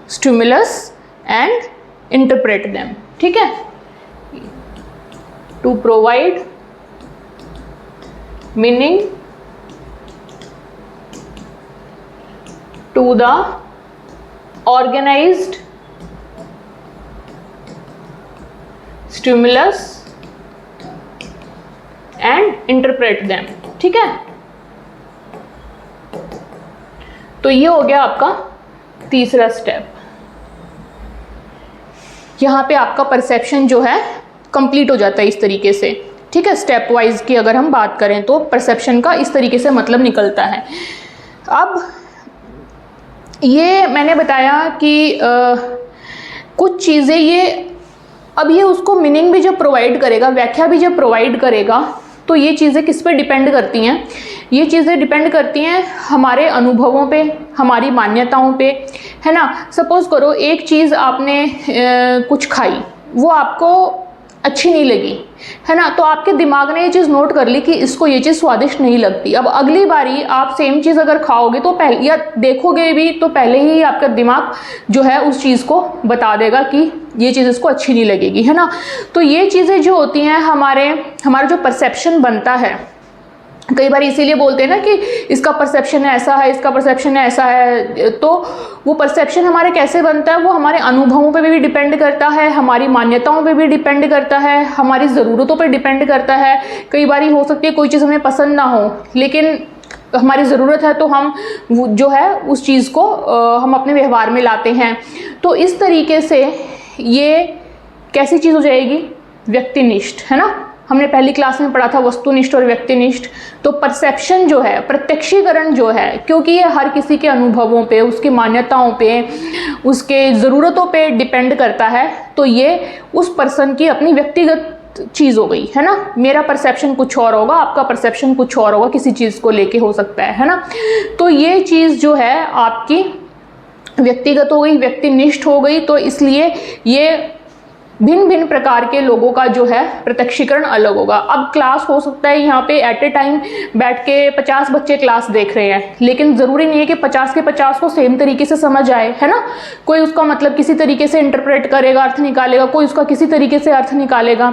stimulus and interpret them, ठीक है। To provide meaning to the organized stimulus and interpret them, ठीक है। तो ये हो गया आपका तीसरा स्टेप। यहाँ पे आपका परसेप्शन जो है कंप्लीट हो जाता है इस तरीके से, ठीक है। स्टेप वाइज की अगर हम बात करें तो परसेप्शन का इस तरीके से मतलब निकलता है। अब ये मैंने बताया कि कुछ चीज़ें ये उसको मीनिंग भी जब प्रोवाइड करेगा, व्याख्या भी जब प्रोवाइड करेगा, तो ये चीज़ें किस पे डिपेंड करती हैं? ये चीज़ें डिपेंड करती हैं हमारे अनुभवों पे, हमारी मान्यताओं पे, है ना। सपोज़ करो एक चीज़ आपने कुछ खाई, वो आपको अच्छी नहीं लगी, है ना, तो आपके दिमाग ने ये चीज़ नोट कर ली कि इसको ये चीज़ स्वादिष्ट नहीं लगती। अब अगली बारी आप सेम चीज़ अगर खाओगे तो पहले या देखोगे भी तो पहले ही आपका दिमाग जो है उस चीज़ को बता देगा कि ये चीज़ इसको अच्छी नहीं लगेगी, है ना। तो ये चीज़ें जो होती हैं हमारा जो परसेप्शन बनता है, कई बार इसीलिए बोलते हैं ना कि इसका परसेप्शन ऐसा है, इसका परसेप्शन ऐसा है। तो वो परसेप्शन हमारे कैसे बनता है, वो हमारे अनुभवों पे भी डिपेंड करता है, हमारी मान्यताओं पे भी डिपेंड करता है, हमारी ज़रूरतों पे डिपेंड करता है। कई बार हो सकती है कोई चीज़ हमें पसंद ना हो, लेकिन हमारी ज़रूरत है तो हम जो है उस चीज़ को हम अपने व्यवहार में लाते हैं। तो इस तरीके से ये कैसी चीज़ हो जाएगी, व्यक्तिनिष्ठ, है ना। हमने पहली क्लास में पढ़ा था वस्तुनिष्ठ और व्यक्तिनिष्ठ। तो परसेप्शन जो है, प्रत्यक्षीकरण जो है, क्योंकि ये हर किसी के अनुभवों पे, उसकी मान्यताओं पे, उसके ज़रूरतों पे डिपेंड करता है, तो ये उस पर्सन की अपनी व्यक्तिगत चीज़ हो गई, है ना। मेरा परसेप्शन कुछ और होगा, आपका परसेप्शन कुछ और होगा, किसी चीज़ को लेके हो सकता है ना। तो ये चीज़ जो है आपकी व्यक्तिगत हो गई, व्यक्तिनिष्ठ हो गई। तो इसलिए ये भिन्न भिन्न प्रकार के लोगों का जो है प्रत्यक्षीकरण अलग होगा। अब क्लास हो सकता है यहाँ पे एट ए टाइम बैठ के 50 बच्चे क्लास देख रहे हैं, लेकिन ज़रूरी नहीं है कि 50 के 50 को सेम तरीके से समझ आए, है ना। कोई उसका मतलब किसी तरीके से इंटरप्रेट करेगा, अर्थ निकालेगा, कोई उसका किसी तरीके से अर्थ निकालेगा।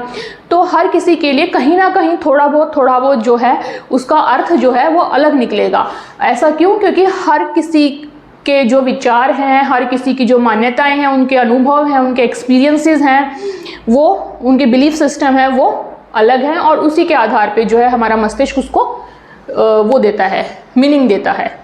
तो हर किसी के लिए कहीं ना कहीं थोड़ा बहुत जो है उसका अर्थ जो है वो अलग निकलेगा। ऐसा क्यों? क्योंकि हर किसी के जो विचार हैं, हर किसी की जो मान्यताएं हैं, उनके अनुभव हैं, उनके एक्सपीरियंसेस हैं, वो उनके बिलीफ सिस्टम है वो अलग हैं, और उसी के आधार पे जो है हमारा मस्तिष्क उसको वो देता है, मीनिंग देता है।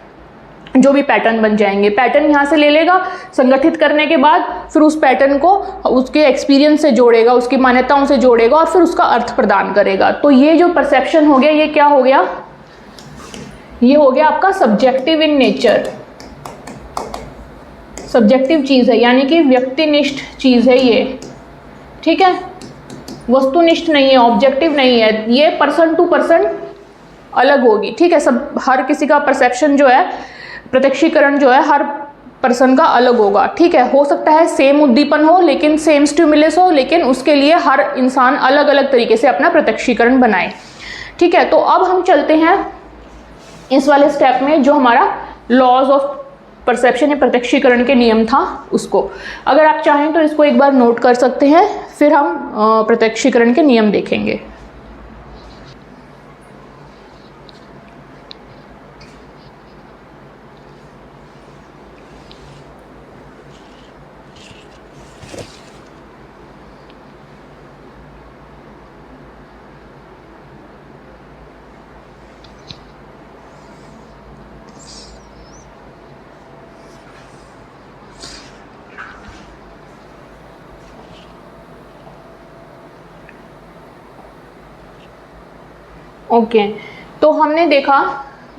जो भी पैटर्न बन जाएंगे, पैटर्न यहाँ से ले लेगा, संगठित करने के बाद फिर उस पैटर्न को उसके एक्सपीरियंस से जोड़ेगा, उसकी मान्यताओं से जोड़ेगा और फिर उसका अर्थ प्रदान करेगा। तो ये जो परसेप्शन हो गया, ये क्या हो गया? ये हो गया आपका सब्जेक्टिव इन नेचर, सब्जेक्टिव चीज़ है, यानी कि व्यक्तिनिष्ठ चीज़ है ये, ठीक है, वस्तुनिष्ठ नहीं है, ऑब्जेक्टिव नहीं है, ये पर्सन टू पर्सन अलग होगी, ठीक है। सब हर किसी का परसेप्शन जो है, प्रत्यक्षीकरण जो है हर पर्सन का अलग होगा, ठीक है। हो सकता है सेम उद्दीपन हो, लेकिन सेम स्टिमुलस हो, लेकिन उसके लिए हर इंसान अलग अलग तरीके से अपना प्रत्यक्षीकरण बनाए, ठीक है। तो अब हम चलते हैं इस वाले स्टेप में, जो हमारा लॉज ऑफ परसेप्शन या प्रत्यक्षीकरण के नियम था उसको। अगर आप चाहें तो इसको एक बार नोट कर सकते हैं, फिर हम प्रत्यक्षीकरण के नियम देखेंगे। ओके, तो हमने देखा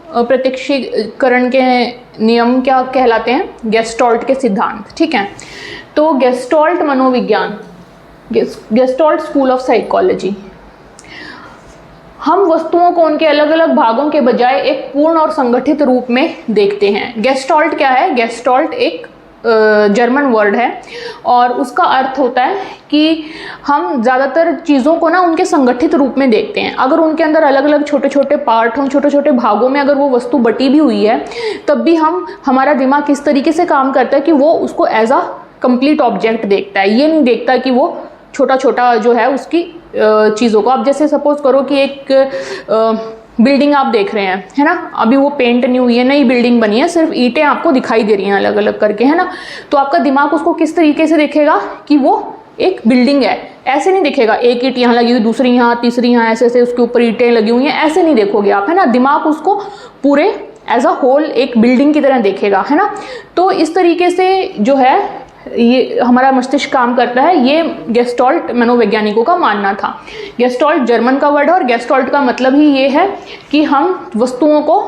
प्रत्यक्षीकरण के नियम क्या कहलाते हैं, गेस्टॉल्ट के सिद्धांत, ठीक है। तो गेस्टॉल्ट मनोविज्ञान, गेस्टॉल्ट स्कूल ऑफ साइकोलॉजी, हम वस्तुओं को उनके अलग अलग भागों के बजाय एक पूर्ण और संगठित रूप में देखते हैं। गेस्टॉल्ट क्या है? गेस्टॉल्ट एक जर्मन वर्ड है और उसका अर्थ होता है कि हम ज़्यादातर चीज़ों को ना उनके संगठित रूप में देखते हैं। अगर उनके अंदर अलग अलग छोटे छोटे पार्ट हों, छोटे छोटे भागों में अगर वो वस्तु बटी भी हुई है, तब भी हमारा दिमाग किस तरीके से काम करता है कि वो उसको एज अ कंप्लीट ऑब्जेक्ट देखता है। ये नहीं देखता कि वो छोटा छोटा जो है उसकी चीज़ों को। अब जैसे सपोज करो कि एक बिल्डिंग आप देख रहे हैं, है ना, अभी वो पेंट नहीं हुई है, नई बिल्डिंग बनी है, सिर्फ ईंटें आपको दिखाई दे रही हैं अलग अलग करके, है ना। तो आपका दिमाग उसको किस तरीके से देखेगा कि वो एक बिल्डिंग है। ऐसे नहीं देखेगा एक ईंट यहाँ लगी हुई, दूसरी यहाँ, तीसरी यहाँ, ऐसे ऐसे उसके ऊपर ईंटें लगी हुई हैं, ऐसे नहीं देखोगे आप, है ना। दिमाग उसको पूरे एज अ होल एक बिल्डिंग की तरह देखेगा, है ना। तो इस तरीके से जो है ये हमारा मस्तिष्क काम करता है। ये गेस्टॉल्ट मनोवैज्ञानिकों का मानना था। गेस्टॉल्ट जर्मन का वर्ड है और गेस्टॉल्ट का मतलब ही ये है कि हम वस्तुओं को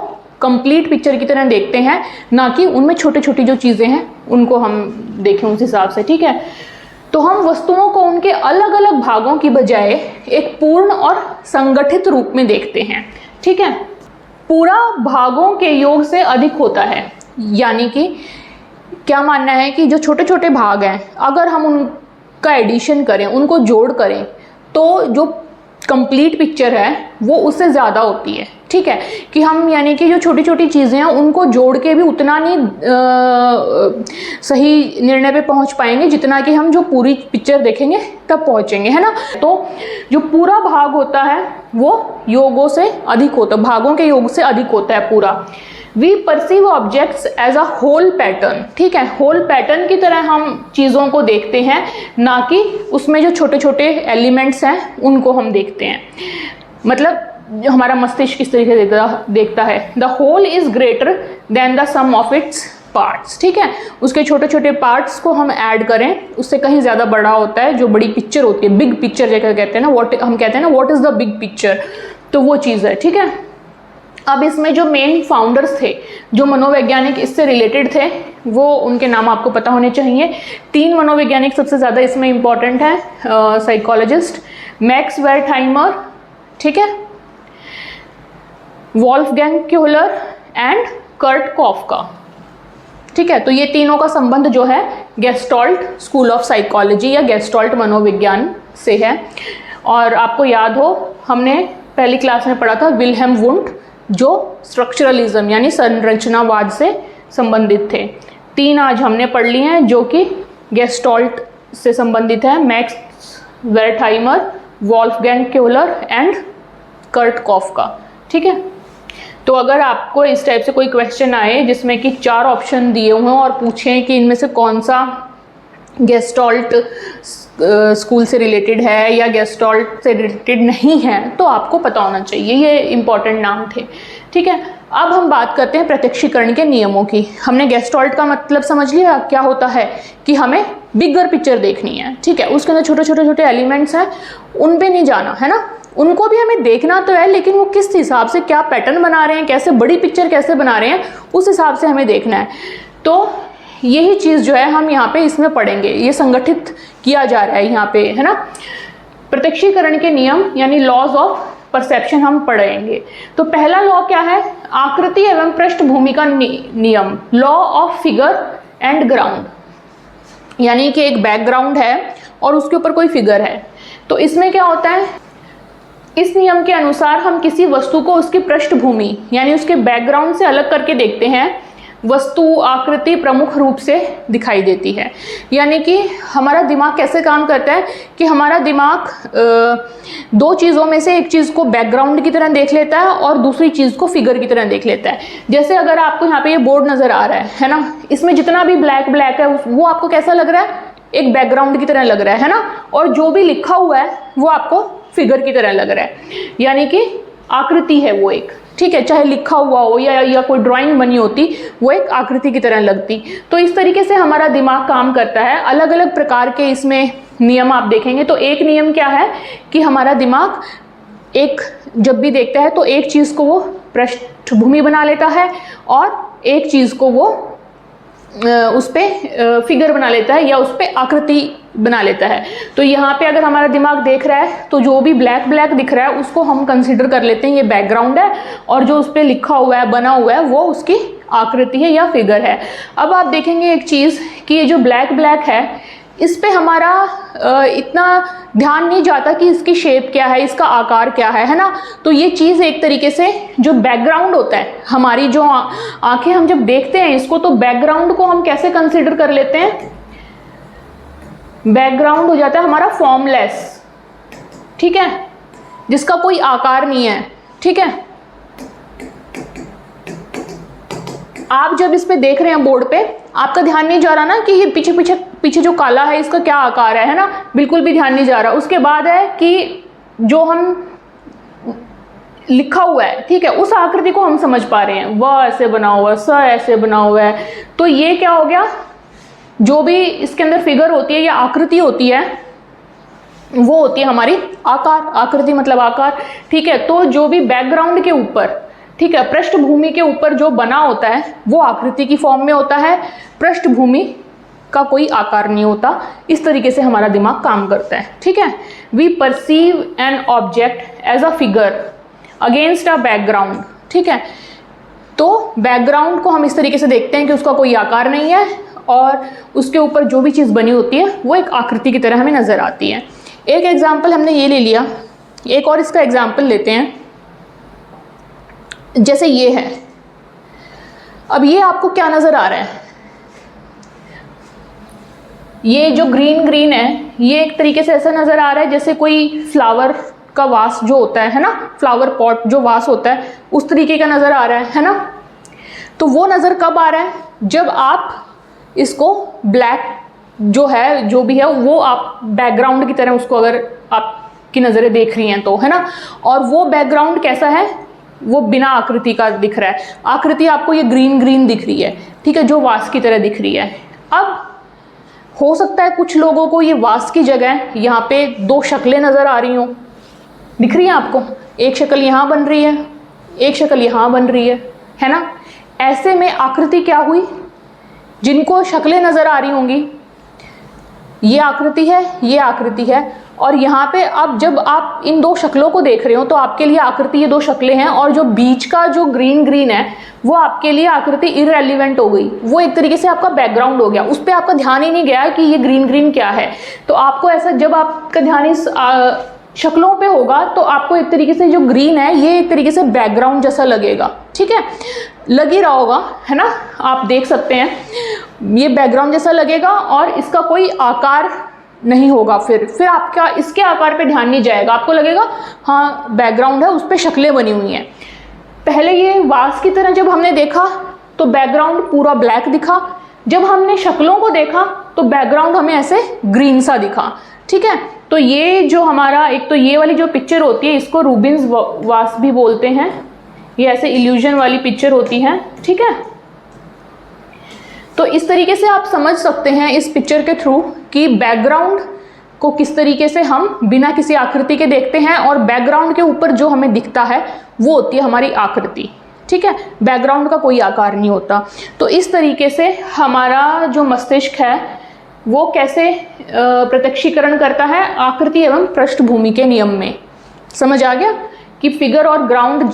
कंप्लीट पिक्चर की तरह देखते हैं, ना कि उनमें छोटी छोटी जो चीज़ें हैं उनको हम देखें उस हिसाब से, ठीक है। तो हम वस्तुओं को उनके अलग अलग भागों की बजाय एक पूर्ण और संगठित रूप में देखते हैं, ठीक है। पूरा भागों के योग से अधिक होता है, यानी कि क्या मानना है कि जो छोटे छोटे भाग हैं अगर हम उनका एडिशन करें, उनको जोड़ करें, तो जो कंप्लीट पिक्चर है वो उससे ज़्यादा होती है, ठीक है। कि हम यानी कि जो छोटी छोटी चीज़ें हैं उनको जोड़ के भी उतना नहीं सही निर्णय पे पहुंच पाएंगे जितना कि हम जो पूरी पिक्चर देखेंगे तब पहुंचेंगे, है ना। तो जो पूरा भाग होता है वो योगों से अधिक होता है, भागों के योग से अधिक होता है पूरा। We perceive objects as a whole pattern, ठीक है। होल पैटर्न की तरह हम चीज़ों को देखते हैं, ना कि उसमें जो छोटे छोटे एलिमेंट्स हैं उनको हम देखते हैं। मतलब हमारा मस्तिष्क किस तरीके से देखता है, the whole is greater than the sum of its parts, ठीक है। उसके छोटे छोटे पार्ट्स को हम ऐड करें, उससे कहीं ज़्यादा बड़ा होता है जो बड़ी पिक्चर होती है, बिग पिक्चर जैसे कहते हैं ना, हम कहते हैं ना what is the big picture, तो वो चीज़ है, ठीक है। अब इसमें जो मेन फाउंडर्स थे, जो मनोवैज्ञानिक इससे रिलेटेड थे, वो उनके नाम आपको पता होने चाहिए। 3 मनोवैज्ञानिक सबसे ज़्यादा इसमें इम्पॉर्टेंट हैं साइकोलॉजिस्ट, मैक्स वेरथाइमर, ठीक है, वॉल्फगैंग क्यूहलर एंड कर्ट कॉफका, ठीक है। तो ये तीनों का संबंध जो है गेस्टॉल्ट स्कूल ऑफ साइकोलॉजी या गेस्टॉल्ट मनोविज्ञान से है। और आपको याद हो हमने पहली क्लास में पढ़ा था विल्हेम वुंट, जो स्ट्रक्चरलिज्म यानी संरचनावाद से संबंधित थे। 3 आज हमने पढ़ लिए हैं जो कि गेस्टॉल्ट से संबंधित है, मैक्स वेरथाइमर, वॉल्फगैंग क्यूहलर एंड कर्ट कॉफका, ठीक है। तो अगर आपको इस टाइप से कोई क्वेश्चन आए जिसमें कि 4 ऑप्शन दिए हुए हैं और पूछें कि इनमें से कौन सा गेस्टॉल्ट स्कूल से रिलेटेड है या गेस्टॉल्ट से रिलेटेड नहीं है, तो आपको पता होना चाहिए, ये इंपॉर्टेंट नाम थे। ठीक है, अब हम बात करते हैं प्रत्यक्षीकरण के नियमों की। हमने गेस्टॉल्ट का मतलब समझ लिया क्या होता है, कि हमें बिगर पिक्चर देखनी है। ठीक है, उसके अंदर छोटे छोटे छोटे एलिमेंट्स हैं, उन पे नहीं जाना है ना, उनको भी हमें देखना तो है, लेकिन वो किस हिसाब से क्या पैटर्न बना रहे हैं, कैसे बड़ी पिक्चर कैसे बना रहे हैं, उस हिसाब से हमें देखना है। तो यही चीज़ जो है हम यहाँ पे इसमें पढ़ेंगे, ये संगठित किया जा रहा है यहाँ पे, है ना। प्रत्यक्षीकरण के नियम यानी लॉज ऑफ परसेप्शन हम पढ़ेंगे। तो पहला लॉ क्या है, आकृति एवं पृष्ठभूमि का नियम, law of figure and ground. यानी कि एक बैकग्राउंड है और उसके ऊपर कोई फिगर है, तो इसमें क्या होता है, इस नियम के अनुसार हम किसी वस्तु को उसकी पृष्ठभूमि यानी उसके बैकग्राउंड से अलग करके देखते हैं, वस्तु आकृति प्रमुख रूप से दिखाई देती है। यानी कि हमारा दिमाग कैसे काम करता है कि हमारा दिमाग 2 चीज़ों में से एक चीज़ को बैकग्राउंड की तरह देख लेता है और दूसरी चीज़ को फिगर की तरह देख लेता है। जैसे अगर आपको यहाँ पे ये बोर्ड नज़र आ रहा है ना, इसमें जितना भी ब्लैक ब्लैक है वो आपको कैसा लग रहा है, एक बैकग्राउंड की तरह लग रहा है ना, और जो भी लिखा हुआ है वो आपको फिगर की तरह लग रहा है, यानी कि आकृति है वो एक। ठीक है, चाहे लिखा हुआ हो या कोई ड्राइंग बनी होती, वो एक आकृति की तरह लगती। तो इस तरीके से हमारा दिमाग काम करता है। अलग अलग प्रकार के इसमें नियम आप देखेंगे। तो एक नियम क्या है कि हमारा दिमाग एक जब भी देखता है तो एक चीज़ को वो पृष्ठभूमि बना लेता है और एक चीज़ को वो उस पर फिगर बना लेता है या उस पर आकृति बना लेता है। तो यहाँ पे अगर हमारा दिमाग देख रहा है तो जो भी ब्लैक ब्लैक दिख रहा है उसको हम कंसीडर कर लेते हैं ये बैकग्राउंड है, और जो उस पर लिखा हुआ है बना हुआ है वो उसकी आकृति है या फिगर है। अब आप देखेंगे एक चीज़ कि ये जो ब्लैक ब्लैक है इस पे हमारा इतना ध्यान नहीं जाता कि इसकी शेप क्या है, इसका आकार क्या है ना। तो ये चीज़ एक तरीके से जो बैकग्राउंड होता है, हमारी जो आंखें हम जब देखते हैं इसको, तो बैकग्राउंड को हम कैसे कंसीडर कर लेते हैं, बैकग्राउंड हो जाता है हमारा फॉर्मलेस। ठीक है, जिसका कोई आकार नहीं है। ठीक है, आप जब इस पे देख रहे हैं बोर्ड पे, आपका ध्यान नहीं जा रहा ना कि ये पीछे जो काला है इसका क्या आकार है ना, बिल्कुल भी ध्यान नहीं जा रहा। उसके बाद है कि जो हम लिखा हुआ है, ठीक है, उस आकृति को हम समझ पा रहे हैं, वह ऐसे बना हुआ है, स ऐसे बना हुआ है। तो ये क्या हो गया, जो भी इसके अंदर फिगर होती है या आकृति होती है वो होती है हमारी आकार। आकृति मतलब आकार। ठीक है, तो जो भी बैकग्राउंड के ऊपर, ठीक है, पृष्ठभूमि के ऊपर जो बना होता है वो आकृति की फॉर्म में होता है, पृष्ठभूमि का कोई आकार नहीं होता। इस तरीके से हमारा दिमाग काम करता है। ठीक है, we perceive an object as a figure against a background. ठीक है, तो बैकग्राउंड को हम इस तरीके से देखते हैं कि उसका कोई आकार नहीं है और उसके ऊपर जो भी चीज़ बनी होती है वो एक आकृति की तरह हमें नज़र आती है। एक एग्जाम्पल हमने ये ले लिया, एक और इसका एग्जाम्पल लेते हैं। जैसे ये है, अब ये आपको क्या नज़र आ रहा है, ये जो ग्रीन ग्रीन है ये एक तरीके से ऐसा नज़र आ रहा है जैसे कोई फ्लावर का वास जो होता है ना, फ्लावर पॉट जो वास होता है उस तरीके का नज़र आ रहा है ना। तो वो नज़र कब आ रहा है, जब आप इसको ब्लैक जो है जो भी है वो आप बैकग्राउंड की तरह उसको अगर आपकी नज़रें देख रही हैं तो, है ना। और वो बैकग्राउंड कैसा है, वो बिना आकृति का दिख रहा है। आकृति आपको ये ग्रीन ग्रीन दिख रही है, ठीक है, जो वास की तरह दिख रही है। अब हो सकता है कुछ लोगों को ये वास की जगह यहाँ पे 2 शक्लें नज़र आ रही हों, दिख रही है आपको, एक शक्ल यहाँ बन रही है, एक शक्ल यहाँ बन रही है ना। ऐसे में आकृति क्या हुई, जिनको शक्लें नज़र आ रही होंगी ये आकृति है, ये आकृति है, और यहाँ पे अब जब आप इन 2 शक्लों को देख रहे हो तो आपके लिए आकृति ये 2 शक्लें हैं, और जो बीच का जो ग्रीन ग्रीन है वो आपके लिए आकृति इररेलेवेंट हो गई, वो एक तरीके से आपका बैकग्राउंड हो गया, उस पर आपका ध्यान ही नहीं गया कि ये ग्रीन ग्रीन क्या है। तो आपको ऐसा, जब आपका ध्यान इस शक्लों पे होगा तो आपको एक तरीके से जो ग्रीन है ये एक तरीके से बैकग्राउंड जैसा लगेगा। ठीक है, लग ही रहा होगा, है ना, आप देख सकते हैं ये बैकग्राउंड जैसा लगेगा और इसका कोई आकार नहीं होगा। फिर आपका इसके आकार पे ध्यान नहीं जाएगा, आपको लगेगा हाँ बैकग्राउंड है, उस पर शक्लें बनी हुई हैं। पहले ये वास की तरह जब हमने देखा तो बैकग्राउंड पूरा ब्लैक दिखा, जब हमने शक्लों को देखा तो बैकग्राउंड हमें ऐसे ग्रीन सा दिखा। ठीक है, तो ये जो हमारा एक तो ये वाली जो पिक्चर होती है इसको रूबिन्स वास भी बोलते हैं, ये ऐसे इल्यूजन वाली पिक्चर होती है। ठीक है, तो इस तरीके से आप समझ सकते हैं इस पिक्चर के थ्रू कि बैकग्राउंड को किस तरीके से हम बिना किसी आकृति के देखते हैं और बैकग्राउंड के ऊपर जो हमें दिखता है वो होती है हमारी आकृति। ठीक है, बैकग्राउंड का कोई आकार नहीं होता। तो इस तरीके से हमारा जो मस्तिष्क है वो कैसे प्रत्यक्षीकरण करता है आकृति एवं पृष्ठभूमि के नियम में। समझ आ गया कि फिगर और ग्राउंड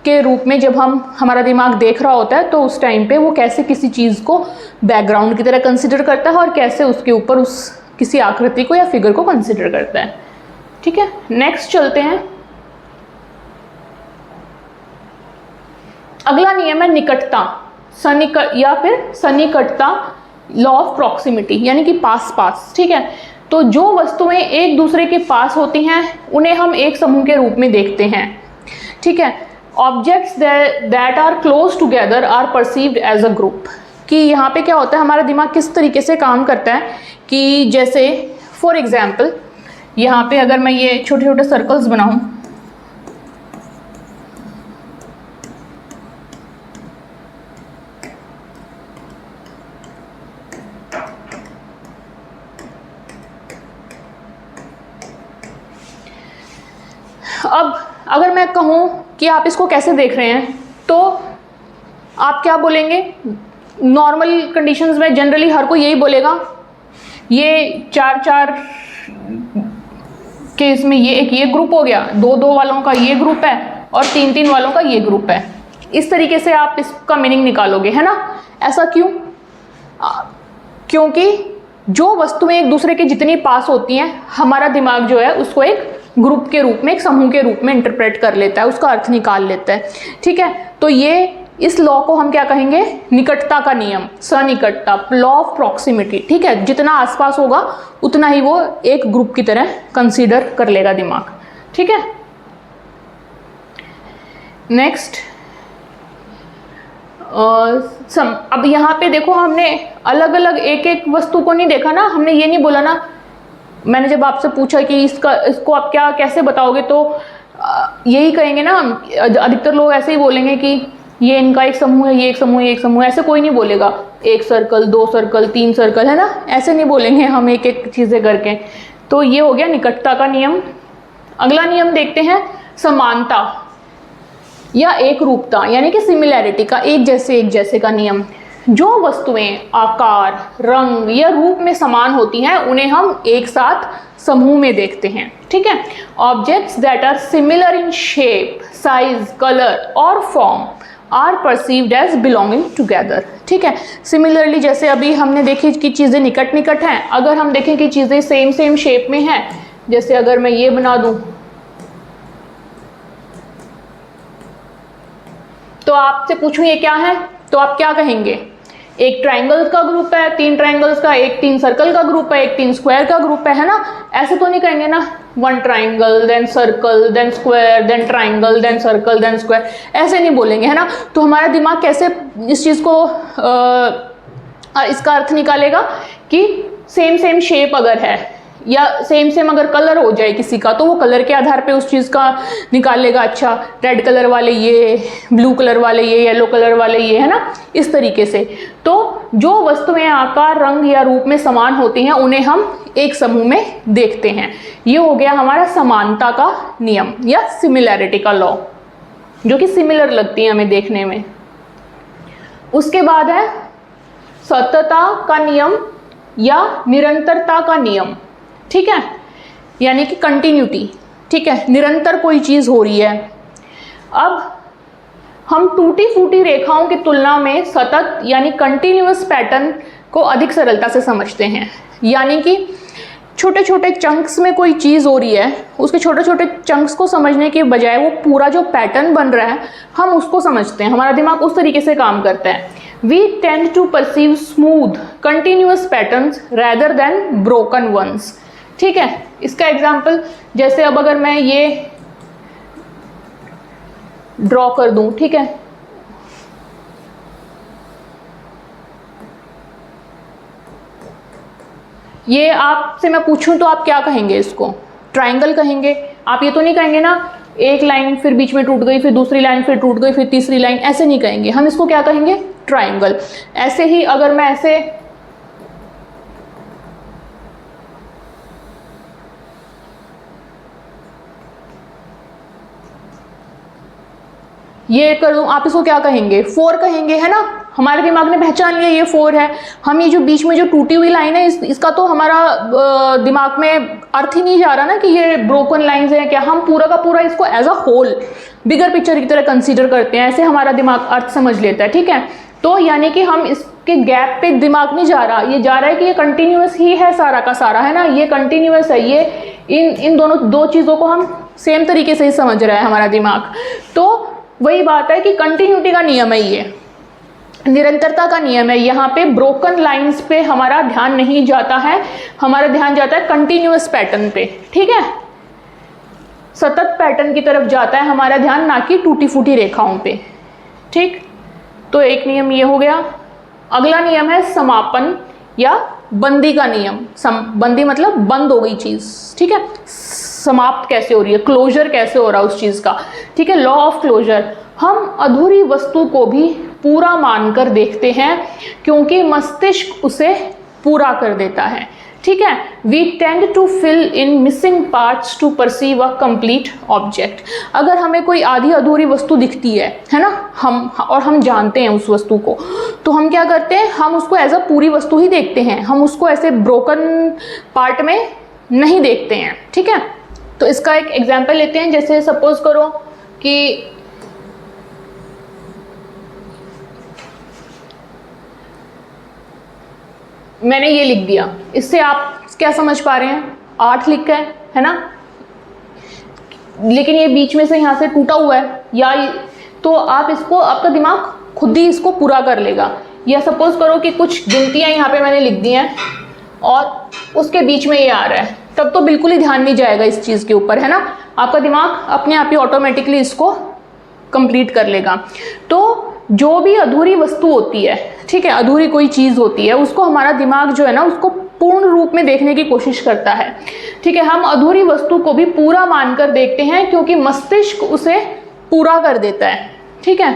के रूप में जब हमारा दिमाग देख रहा होता है तो उस टाइम पे वो कैसे किसी चीज़ को बैकग्राउंड की तरह कंसिडर करता है और कैसे उसके ऊपर उस किसी आकृति को या फिगर को कंसिडर करता है। ठीक है, नेक्स्ट चलते हैं। अगला नियम है निकटता, या फिर सन्निकटता, लॉ ऑफ प्रॉक्सिमिटी, यानी कि पास पास। ठीक है, तो जो वस्तुएं एक दूसरे के पास होती हैं उन्हें हम एक समूह के रूप में देखते हैं। ठीक है, objects that are close together are perceived as a group. कि यहाँ पे क्या होता है, हमारा दिमाग किस तरीके से काम करता है कि जैसे फॉर एग्जाम्पल यहाँ पे अगर मैं ये छोटे छोटे सर्कल्स बनाऊं, अब अगर मैं कहूँ कि आप इसको कैसे देख रहे हैं तो आप क्या बोलेंगे? नॉर्मल कंडीशंस में जनरली हर कोई यही बोलेगा, ये चार केस में ये ग्रुप हो गया, दो वालों का ये ग्रुप है और तीन वालों का ये ग्रुप है। इस तरीके से आप इसका मीनिंग निकालोगे, है ना? ऐसा क्यों? क्योंकि जो वस्तुएं एक दूसरे के जितनी पास होती हैं हमारा दिमाग जो है उसको एक ग्रुप के रूप में, एक समूह के रूप में इंटरप्रेट कर लेता है, उसका अर्थ निकाल लेता है। ठीक है, तो ये इस लॉ को हम क्या कहेंगे? निकटता का नियम, सन्निकटता, लॉ ऑफ प्रॉक्सिमिटी। ठीक है, जितना आसपास होगा उतना ही वो एक ग्रुप की तरह कंसीडर कर लेगा दिमाग। ठीक है, नेक्स्ट अब यहाँ पे देखो, हमने अलग अलग एक वस्तु को नहीं देखा ना, हमने ये नहीं बोला ना, मैंने जब आपसे पूछा कि इसको आप कैसे बताओगे तो यही कहेंगे ना, अधिकतर लोग ऐसे ही बोलेंगे कि ये इनका एक समूह है, ये एक समूह है, ये एक समूह है। ऐसे कोई नहीं बोलेगा एक सर्कल, दो सर्कल, तीन सर्कल, है ना? ऐसे नहीं बोलेंगे हम एक एक चीज़ें करके। तो ये हो गया निकटता का नियम। अगला नियम देखते हैं समानता या एक रूपता, यानी कि सिमिलैरिटी का, एक जैसे का नियम। जो वस्तुएं आकार, रंग या रूप में समान होती हैं उन्हें हम एक साथ समूह में देखते हैं। ठीक है, objects that are similar in shape, size, colour और form are perceived as belonging together. ठीक है, सिमिलरली जैसे अभी हमने देखी कि चीज़ें निकट हैं, अगर हम देखें कि चीज़ें सेम शेप में हैं, जैसे अगर मैं ये बना दूं तो आपसे पूछूं ये क्या है, तो आप क्या कहेंगे? एक ट्राइंगल का ग्रुप है, तीन ट्राइंगल्स का, एक तीन सर्कल का ग्रुप है, एक तीन स्क्वायर का ग्रुप है ना? ऐसे तो नहीं कहेंगे ना, one triangle then circle then square then triangle then circle then square, ऐसे नहीं बोलेंगे, है ना? तो हमारा दिमाग कैसे इस चीज़ को इसका अर्थ निकालेगा कि सेम शेप अगर है या सेम अगर कलर हो जाए किसी का तो वो कलर के आधार पे उस चीज़ का निकालेगा। अच्छा, रेड कलर वाले ये, ब्लू कलर वाले ये, येलो कलर वाले ये, है ना? इस तरीके से तो जो वस्तुएं आकार, रंग या रूप में समान होती हैं उन्हें हम एक समूह में देखते हैं। ये हो गया हमारा समानता का नियम या सिमिलैरिटी का लॉ, जो कि सिमिलर लगती है हमें देखने में। उसके बाद है सततता का नियम या निरंतरता का नियम। ठीक है, यानी कि कंटिन्यूटी। ठीक है, निरंतर कोई चीज़ हो रही है। अब हम टूटी फूटी रेखाओं की तुलना में सतत यानी कंटिन्यूअस पैटर्न को अधिक सरलता से समझते हैं। यानी कि छोटे छोटे चंक्स में कोई चीज़ हो रही है, उसके छोटे छोटे चंक्स को समझने के बजाय वो पूरा जो पैटर्न बन रहा है हम उसको समझते हैं। हमारा दिमाग उस तरीके से काम करता है। We tend to perceive smooth, continuous patterns rather than broken ones। ठीक है, इसका एग्जाम्पल जैसे अब अगर मैं ये ड्रॉ कर दूं, ठीक है। ये आपसे मैं पूछूं तो आप क्या कहेंगे? इसको ट्रायंगल कहेंगे। आप ये तो नहीं कहेंगे ना एक लाइन फिर बीच में टूट गई, फिर दूसरी लाइन फिर टूट गई, फिर तीसरी लाइन, ऐसे नहीं कहेंगे हम। इसको क्या कहेंगे? ट्रायंगल। ऐसे ही अगर मैं ऐसे ये कर दूं, आप इसको क्या कहेंगे? 4 कहेंगे, है ना। हमारे दिमाग ने पहचान लिया ये 4 है। हम ये जो बीच में जो टूटी हुई लाइन है इसका तो हमारा दिमाग में अर्थ ही नहीं जा रहा ना कि ये ब्रोकन लाइंस है क्या। हम पूरा का पूरा इसको as a whole bigger picture की तरह कंसीडर करते हैं, ऐसे हमारा दिमाग अर्थ समझ लेता है, ठीक है। तो यानी कि हम इसके गैप पे दिमाग नहीं जा रहा, ये जा रहा है कि ये कंटिन्यूअस ही है सारा का सारा, है ना। ये कंटिन्यूअस है, ये इन दोनों दो चीज़ों को हम सेम तरीके से ही समझ रहा है हमारा दिमाग। तो वही बात है कि कंटिन्यूटी का नियम है, ये निरंतरता का नियम है। यहाँ पे ब्रोकन लाइंस पे हमारा ध्यान नहीं जाता है, हमारा ध्यान जाता है कंटिन्यूअस पैटर्न पे, ठीक है। सतत पैटर्न की तरफ जाता है हमारा ध्यान, ना कि टूटी फूटी रेखाओं पे, ठीक। तो एक नियम ये हो गया। अगला नियम है समापन या बंदी का नियम। बंदी मतलब बंद हो गई चीज़, ठीक है। समाप्त कैसे हो रही है, क्लोजर कैसे हो रहा है उस चीज़ का, ठीक है। Law of closure. हम अधूरी वस्तु को भी पूरा मानकर देखते हैं क्योंकि मस्तिष्क उसे पूरा कर देता है, ठीक है। We tend to fill in missing parts to perceive a complete object. अगर हमें कोई आधी अधूरी वस्तु दिखती है ना, हम जानते हैं उस वस्तु को, तो हम क्या करते हैं? हम उसको एज अ पूरी वस्तु ही देखते हैं, हम उसको ऐसे ब्रोकन पार्ट में नहीं देखते हैं, ठीक है। तो इसका एक एग्जाम्पल लेते हैं। जैसे सपोज करो कि मैंने ये लिख दिया, इससे आप क्या समझ पा रहे हैं? 8 लिखा है ना, लेकिन ये बीच में से यहाँ से टूटा हुआ है, या तो आप इसको, आपका दिमाग खुद ही इसको पूरा कर लेगा। या सपोज करो कि कुछ गिनतियाँ यहाँ पे मैंने लिख दी हैं और उसके बीच में ये आ रहा है, तब तो बिल्कुल ही ध्यान नहीं जाएगा इस चीज़ के ऊपर, है ना। आपका दिमाग अपने आप ही ऑटोमेटिकली इसको कंप्लीट कर लेगा। तो जो भी अधूरी वस्तु होती है, ठीक है, अधूरी कोई चीज़ होती है, उसको हमारा दिमाग जो है ना उसको पूर्ण रूप में देखने की कोशिश करता है, ठीक है। हम अधूरी वस्तु को भी पूरा मानकर देखते हैं क्योंकि मस्तिष्क उसे पूरा कर देता है, ठीक है।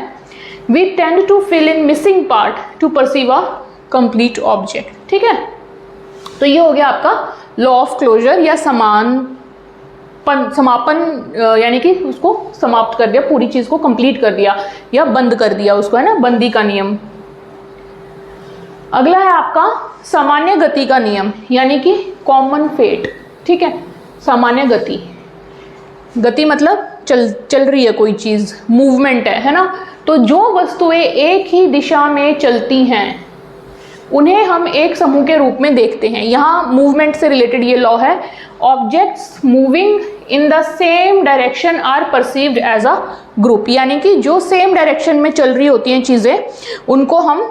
We tend to fill in missing part to perceive a complete object, ठीक है। तो ये हो गया आपका लॉ ऑफ क्लोजर या समापन, यानी कि उसको समाप्त कर दिया, पूरी चीज को कंप्लीट कर दिया या बंद कर दिया उसको, है ना, बंदी का नियम। अगला है आपका सामान्य गति का नियम, यानी कि कॉमन फेट, ठीक है। सामान्य गति, गति मतलब चल रही है कोई चीज, मूवमेंट है ना। तो जो वस्तुएं एक ही दिशा में चलती हैं उन्हें हम एक समूह के रूप में देखते हैं। यहाँ मूवमेंट से रिलेटेड ये लॉ है। Objects moving in the same direction are perceived as a group, यानी कि जो सेम डायरेक्शन में चल रही होती हैं चीज़ें उनको हम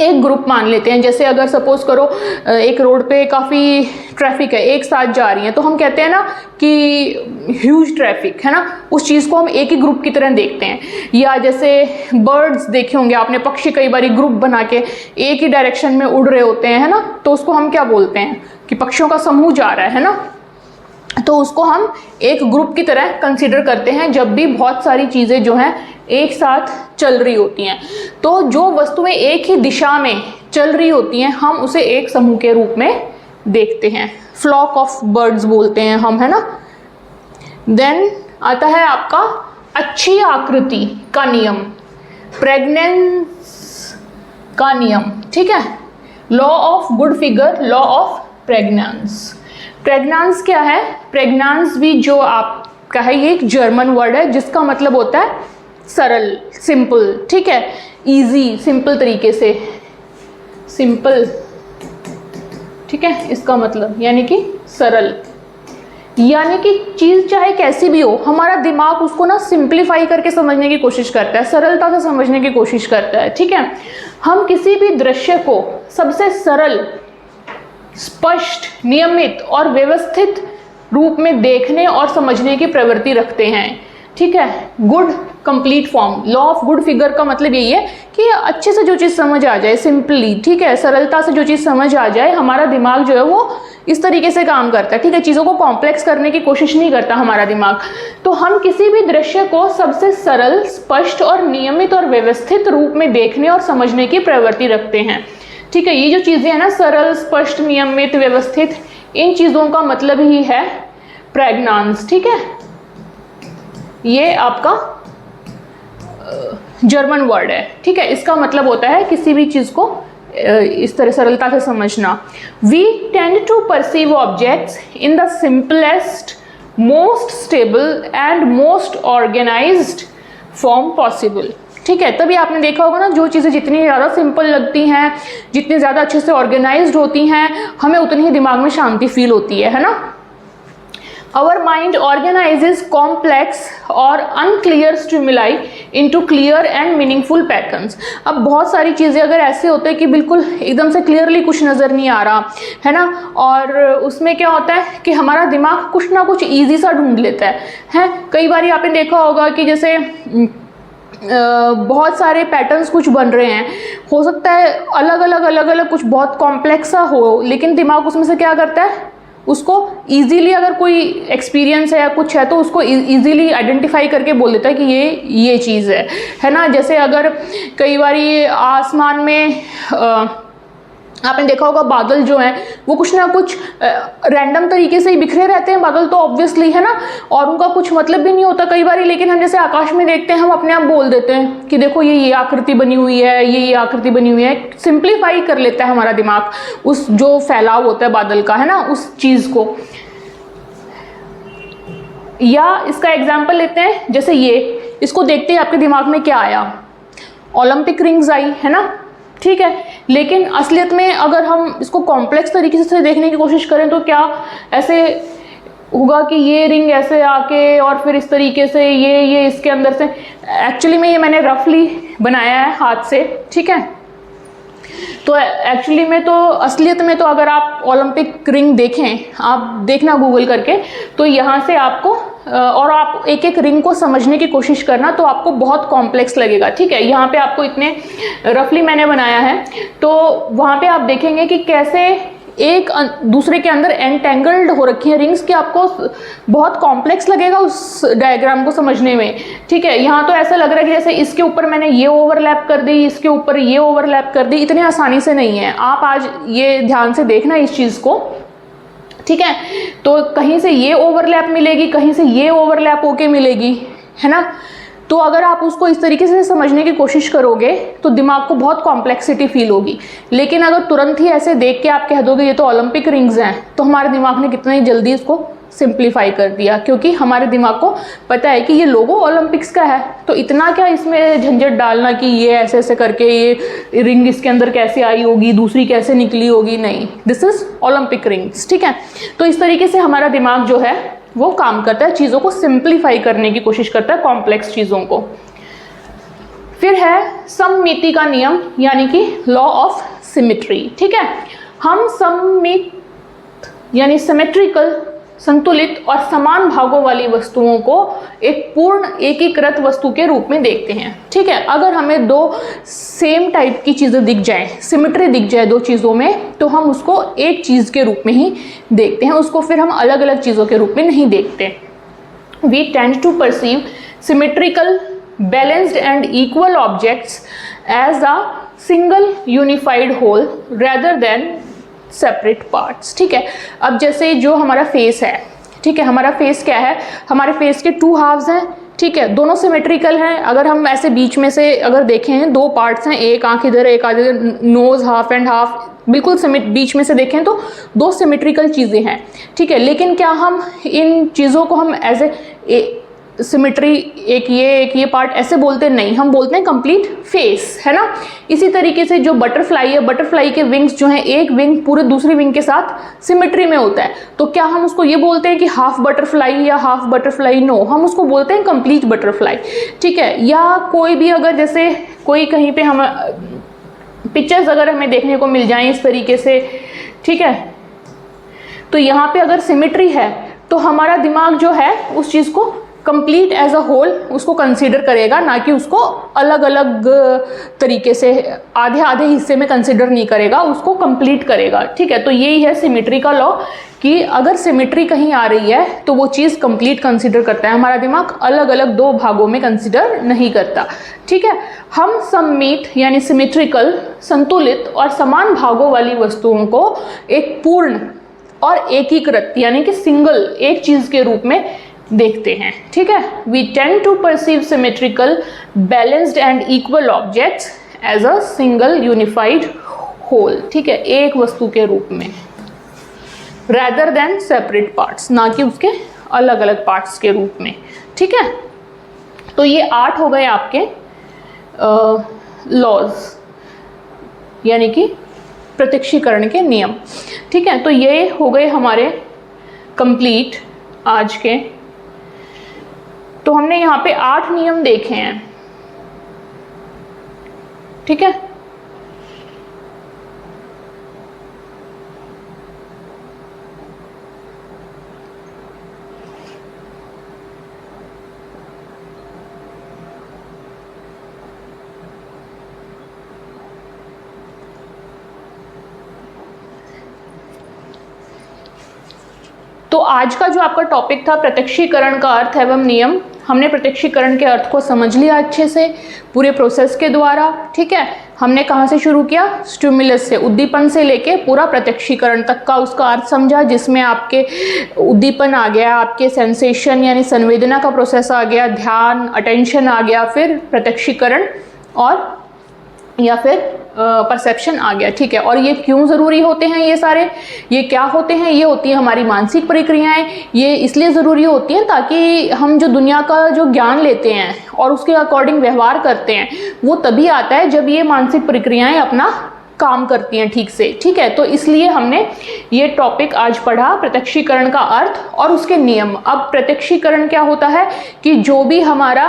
एक ग्रुप मान लेते हैं। जैसे अगर सपोज करो एक रोड पे काफ़ी ट्रैफिक है, एक साथ जा रही है, तो हम कहते हैं ना कि ह्यूज ट्रैफिक, है ना, उस चीज़ को हम एक ही ग्रुप की तरह देखते हैं। या जैसे बर्ड्स देखे होंगे आपने, पक्षी कई बार ग्रुप बना के एक ही डायरेक्शन में उड़ रहे होते हैं, है ना, तो उसको हम क्या बोलते हैं कि पक्षियों का समूह जा रहा है ना। तो उसको हम एक ग्रुप की तरह कंसीडर करते हैं जब भी बहुत सारी चीज़ें जो हैं एक साथ चल रही होती हैं। तो जो वस्तुएं एक ही दिशा में चल रही होती हैं हम उसे एक समूह के रूप में देखते हैं। फ्लॉक ऑफ बर्ड्स बोलते हैं हम, है ना। देन आता है आपका अच्छी आकृति का नियम, प्रेग्नेंस का नियम, ठीक है। Law of good figure, law of pregnance. Pregnance क्या है? प्रेग्नेंस भी जो आपका है ये एक जर्मन वर्ड है जिसका मतलब होता है सरल, सिंपल, ठीक है, इजी, सिंपल तरीके से, सिंपल, ठीक है, इसका मतलब यानी कि सरल, यानी कि चीज़ चाहे कैसी भी हो हमारा दिमाग उसको ना सिंप्लीफाई करके समझने की कोशिश करता है, सरलता से समझने की कोशिश करता है, ठीक है। हम किसी भी दृश्य को सबसे सरल, स्पष्ट, नियमित और व्यवस्थित रूप में देखने और समझने की प्रवृत्ति रखते हैं। ठीक है। Good complete form, law of good figure का मतलब यही है कि अच्छे से जो चीज़ समझ आ जाए, सिंपली, ठीक है, सरलता से जो चीज़ समझ आ जाए, हमारा दिमाग जो है वो इस तरीके से काम करता है, ठीक है। चीज़ों को कॉम्प्लेक्स करने की कोशिश नहीं करता हमारा दिमाग। तो हम किसी भी दृश्य को सबसे सरल, स्पष्ट और नियमित और व्यवस्थित रूप में देखने और समझने की प्रवृत्ति रखते हैं, ठीक है। ये जो चीज़ें हैं ना, सरल, स्पष्ट, नियमित, व्यवस्थित, इन चीज़ों का मतलब ही है प्रेग्नांस, ठीक है। ये आपका जर्मन वर्ड है, ठीक है। इसका मतलब होता है किसी भी चीज़ को इस तरह सरलता से समझना। We tend to perceive objects in the simplest, most stable and most organized form possible, ठीक है। तभी आपने देखा होगा ना, जो चीज़ें जितनी ज़्यादा सिंपल लगती हैं, जितनी ज़्यादा अच्छे से ऑर्गेनाइज्ड होती हैं, हमें उतनी ही दिमाग में शांति फील होती है ना। Our mind organizes complex और unclear stimuli into clear and meaningful patterns। अब बहुत सारी चीज़ें अगर ऐसे होते हैं कि बिल्कुल एकदम से क्लियरली कुछ नज़र नहीं आ रहा है ना, और उसमें क्या होता है कि हमारा दिमाग कुछ ना कुछ ईजी सा ढूंढ लेता है। कई बार आपने देखा होगा कि जैसे बहुत सारे पैटर्न्स कुछ बन रहे हैं, हो सकता है अलग अलग कुछ बहुत कॉम्प्लेक्स सा हो, लेकिन दिमाग उसमें से क्या करता है, उसको इजीली, अगर कोई एक्सपीरियंस है या कुछ है तो उसको इजीली आइडेंटिफाई करके बोल देता है कि ये चीज़ है ना। जैसे अगर कई बारी आसमान में आपने देखा होगा बादल जो हैं वो कुछ ना कुछ रैंडम तरीके से ही बिखरे रहते हैं बादल, तो ऑब्वियसली है ना, और उनका कुछ मतलब भी नहीं होता कई बार, लेकिन हम जैसे आकाश में देखते हैं हम अपने आप बोल देते हैं कि देखो ये आकृति बनी हुई है, ये आकृति बनी हुई है। सिंप्लीफाई कर लेता है हमारा दिमाग उस जो फैलाव होता है बादल का, है ना, उस चीज़ को। या इसका एग्जाम्पल लेते हैं, जैसे इसको देखते ही आपके दिमाग में क्या आया, ओलंपिक रिंग्स आई, है ना, ठीक है। लेकिन असलियत में अगर हम इसको कॉम्प्लेक्स तरीके से देखने की कोशिश करें तो क्या ऐसे होगा कि ये रिंग ऐसे आके और फिर इस तरीके से ये इसके अंदर से, एक्चुअली में ये मैंने रफली बनाया है हाथ से, ठीक है। तो एक्चुअली में तो असलियत में तो अगर आप ओलंपिक रिंग देखें, आप देखना गूगल करके, तो यहाँ से आपको और आप एक एक रिंग को समझने की कोशिश करना, तो आपको बहुत कॉम्प्लेक्स लगेगा, ठीक है। यहाँ पे आपको इतने रफली मैंने बनाया है, तो वहाँ पे आप देखेंगे कि कैसे एक दूसरे के अंदर एंटेंगल्ड हो रखी है रिंग्स, कि आपको बहुत कॉम्प्लेक्स लगेगा उस डायग्राम को समझने में, ठीक है। यहाँ तो ऐसा लग रहा है कि जैसे इसके ऊपर मैंने ये ओवरलैप कर दी, इसके ऊपर ये ओवरलैप कर दी, इतने आसानी से नहीं है। आप आज ये ध्यान से देखना इस चीज़ को, ठीक है। तो कहीं से ये ओवरलैप मिलेगी, कहीं से ये ओवरलैप होके मिलेगी, है ना। तो अगर आप उसको इस तरीके से समझने की कोशिश करोगे तो दिमाग को बहुत कॉम्प्लेक्सिटी फील होगी। लेकिन अगर तुरंत ही ऐसे देख के आप कह दोगे ये तो ओलंपिक रिंग्स हैं, तो हमारे दिमाग ने कितना ही जल्दी इसको सिंप्लीफाई कर दिया, क्योंकि हमारे दिमाग को पता है कि ये लोगो ओलंपिक्स का है, तो इतना क्या इसमें झंझट डालना कि ये ऐसे ऐसे करके ये रिंग इसके अंदर कैसे आई होगी, दूसरी कैसे निकली होगी, नहीं, दिस इज ओलंपिक रिंग्स, ठीक है। तो इस तरीके से हमारा दिमाग जो है वो काम करता है, चीज़ों को सिंप्लीफाई करने की कोशिश करता है, कॉम्प्लेक्स चीज़ों को। फिर है सममिति का नियम, यानी कि लॉ ऑफ सिमेट्री, ठीक है। हम सममित यानी सिमेट्रिकल, संतुलित और समान भागों वाली वस्तुओं को एक पूर्ण एकीकृत वस्तु के रूप में देखते हैं, ठीक है। अगर हमें दो सेम टाइप की चीज़ें दिख जाएं, सिमेट्री दिख जाए दो चीज़ों में, तो हम उसको एक चीज़ के रूप में ही देखते हैं, उसको फिर हम अलग अलग चीज़ों के रूप में नहीं देखते। We tend to perceive symmetrical, balanced and equal objects as a single unified whole rather than separate parts, ठीक है। अब जैसे जो हमारा फेस है, ठीक है, हमारा फेस क्या है, हमारे फेस के 2 हाफ्स हैं, ठीक है, दोनों सिमेट्रिकल हैं। अगर हम ऐसे बीच में से अगर देखें, 2 पार्ट्स हैं, एक आंख इधर एक आंख इधर, नोज हाफ एंड हाफ, बिल्कुल बीच में से देखें तो 2 सिमेट्रिकल चीज़ें हैं, ठीक है। लेकिन क्या हम इन चीज़ों को हम एज ए सिमेट्री, एक ये पार्ट ऐसे बोलते नहीं, हम बोलते हैं कंप्लीट फेस, है ना। इसी तरीके से जो बटरफ्लाई है, बटरफ्लाई के विंग्स जो हैं, एक विंग पूरे दूसरी विंग के साथ सिमेट्री में होता है, तो क्या हम उसको ये बोलते हैं कि हाफ बटरफ्लाई या हाफ बटरफ्लाई? नो, हम उसको बोलते हैं कंप्लीट बटरफ्लाई, ठीक है। या कोई भी अगर जैसे कोई कहीं पे हम पिक्चर्स अगर हमें देखने को मिल जाएं इस तरीके से, ठीक है, तो यहाँ पे अगर सिमेट्री है तो हमारा दिमाग जो है उस चीज़ को कंप्लीट एज अ होल उसको कंसीडर करेगा, ना कि उसको अलग अलग तरीके से आधे आधे हिस्से में कंसीडर नहीं करेगा, उसको कंप्लीट करेगा। ठीक है, तो यही है सिमेट्री का लॉ कि अगर सिमेट्री कहीं आ रही है तो वो चीज़ कंप्लीट कंसीडर करता है, हमारा दिमाग अलग अलग दो भागों में कंसीडर नहीं करता। ठीक है, हम सममित यानी सिमेट्रिकल, संतुलित और समान भागों वाली वस्तुओं को एक पूर्ण और एकीकृत यानी कि सिंगल एक चीज़ के रूप में देखते हैं। ठीक है, we tend to perceive symmetrical, balanced and equal objects as a single unified whole. ठीक है, एक वस्तु के रूप में, rather than सेपरेट पार्ट्स, ना कि उसके अलग अलग पार्ट्स के रूप में। ठीक है, तो ये 8 हो गए आपके लॉज यानी कि प्रत्यक्षीकरण के नियम। ठीक है, तो ये हो गए हमारे कंप्लीट आज के। तो हमने यहाँ पे 8 नियम देखे हैं। ठीक है, तो आज का जो आपका टॉपिक था प्रत्यक्षीकरण का अर्थ एवं नियम, हमने प्रत्यक्षीकरण के अर्थ को समझ लिया अच्छे से पूरे प्रोसेस के द्वारा। ठीक है, हमने कहाँ से शुरू किया, स्टिमुलस से, उद्दीपन से लेके पूरा प्रत्यक्षीकरण तक का उसका अर्थ समझा, जिसमें आपके उद्दीपन आ गया, आपके सेंसेशन यानी संवेदना का प्रोसेस आ गया, ध्यान अटेंशन आ गया, फिर प्रत्यक्षीकरण और या फिर परसेप्शन आ गया। ठीक है, और ये क्यों ज़रूरी होते हैं, ये सारे ये क्या होते हैं, ये होती है हमारी मानसिक प्रक्रियाएं। ये इसलिए ज़रूरी होती हैं ताकि हम जो दुनिया का जो ज्ञान लेते हैं और उसके अकॉर्डिंग व्यवहार करते हैं वो तभी आता है जब ये मानसिक प्रक्रियाएं अपना काम करती हैं ठीक से। ठीक है, तो इसलिए हमने ये टॉपिक आज पढ़ा, प्रत्यक्षीकरण का अर्थ और उसके नियम। अब प्रत्यक्षीकरण क्या होता है कि जो भी हमारा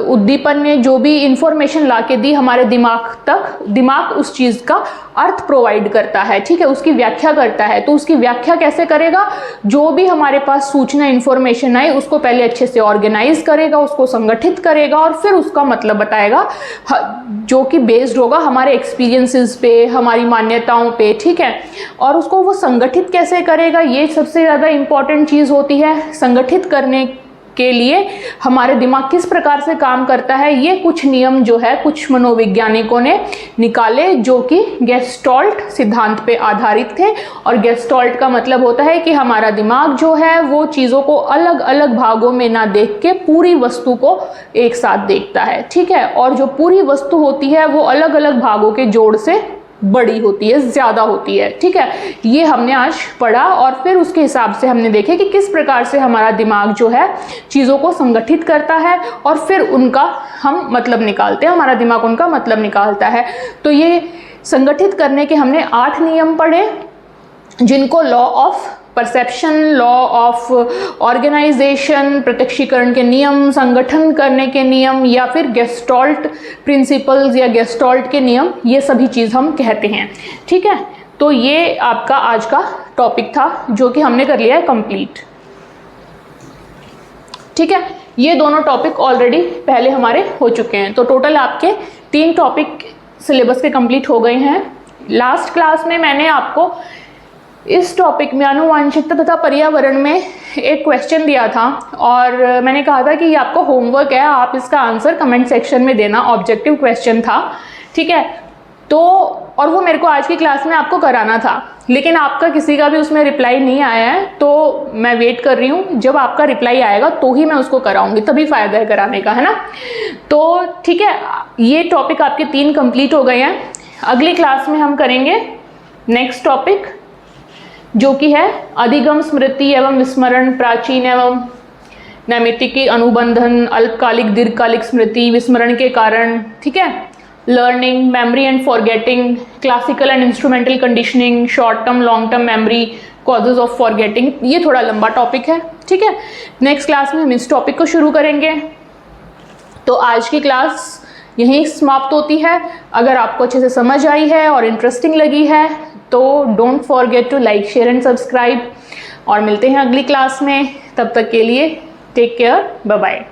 उद्दीपन ने जो भी इंफॉर्मेशन ला के दी हमारे दिमाग तक, दिमाग उस चीज़ का अर्थ प्रोवाइड करता है। ठीक है, उसकी व्याख्या करता है। तो उसकी व्याख्या कैसे करेगा, जो भी हमारे पास सूचना इंफॉर्मेशन आए उसको पहले अच्छे से ऑर्गेनाइज करेगा, उसको संगठित करेगा और फिर उसका मतलब बताएगा, जो कि बेस्ड होगा हमारे एक्सपीरियंसेस पे, हमारी मान्यताओं पे। ठीक है, और उसको वो संगठित कैसे करेगा, ये सबसे ज़्यादा इम्पॉर्टेंट चीज़ होती है। संगठित करने के लिए हमारे दिमाग किस प्रकार से काम करता है, ये कुछ नियम जो है कुछ मनोवैज्ञानिकों ने निकाले, जो कि गेस्टॉल्ट सिद्धांत पे आधारित थे। और गेस्टॉल्ट का मतलब होता है कि हमारा दिमाग जो है वो चीज़ों को अलग अलग भागों में ना देख के पूरी वस्तु को एक साथ देखता है। ठीक है, और जो पूरी वस्तु होती है वो अलग अलग भागों के जोड़ से बड़ी होती है, ज़्यादा होती है। ठीक है, ये हमने आज पढ़ा और फिर उसके हिसाब से हमने देखे कि किस प्रकार से हमारा दिमाग जो है चीज़ों को संगठित करता है और फिर उनका हम मतलब निकालते हैं, हमारा दिमाग उनका मतलब निकालता है। तो ये संगठित करने के हमने 8 नियम पढ़े, जिनको law of perception, law of organisation, प्रत्यक्षीकरण के नियम, संगठन करने के नियम या फिर गेस्टॉल्ट प्रिंसिपल्स या गेस्टॉल्ट के नियम, ये सभी चीज़ हम कहते हैं। ठीक है, तो ये आपका आज का टॉपिक था जो कि हमने कर लिया है कंप्लीट। ठीक है, ये दोनों टॉपिक ऑलरेडी पहले हमारे हो चुके हैं। तो टोटल आपके 3 टॉपिक सिलेबस के कंप्लीट हो गए हैं। लास्ट क्लास में मैंने आपको इस टॉपिक में आनुवांशिकता तथा पर्यावरण में एक क्वेश्चन दिया था और मैंने कहा था कि ये आपको होमवर्क है, आप इसका आंसर कमेंट सेक्शन में देना। ऑब्जेक्टिव क्वेश्चन था। ठीक है, तो और वो मेरे को आज की क्लास में आपको कराना था, लेकिन आपका किसी का भी उसमें रिप्लाई नहीं आया है। तो मैं वेट कर रही हूँ, जब आपका रिप्लाई आएगा तो ही मैं उसको कराऊंगी, तभी फ़ायदा है कराने का, है ना। तो ठीक है, ये टॉपिक आपके 3 कंप्लीट हो गए हैं। अगली क्लास में हम करेंगे नेक्स्ट टॉपिक, जो कि है अधिगम स्मृति एवं विस्मरण, प्राचीन एवं नैमित्तिकी अनुबंधन, अल्पकालिक दीर्घकालिक स्मृति, विस्मरण के कारण। ठीक है, learning, memory and forgetting, classical and instrumental conditioning, short term long term memory, causes of forgetting. ये थोड़ा लंबा टॉपिक है। ठीक है, नेक्स्ट क्लास में हम इस टॉपिक को शुरू करेंगे। तो आज की क्लास यहीं समाप्त होती है। अगर आपको अच्छे से समझ आई है और इंटरेस्टिंग लगी है तो don't forget to like, share and subscribe. और मिलते हैं अगली क्लास में, तब तक के लिए टेक केयर, बाय बाय।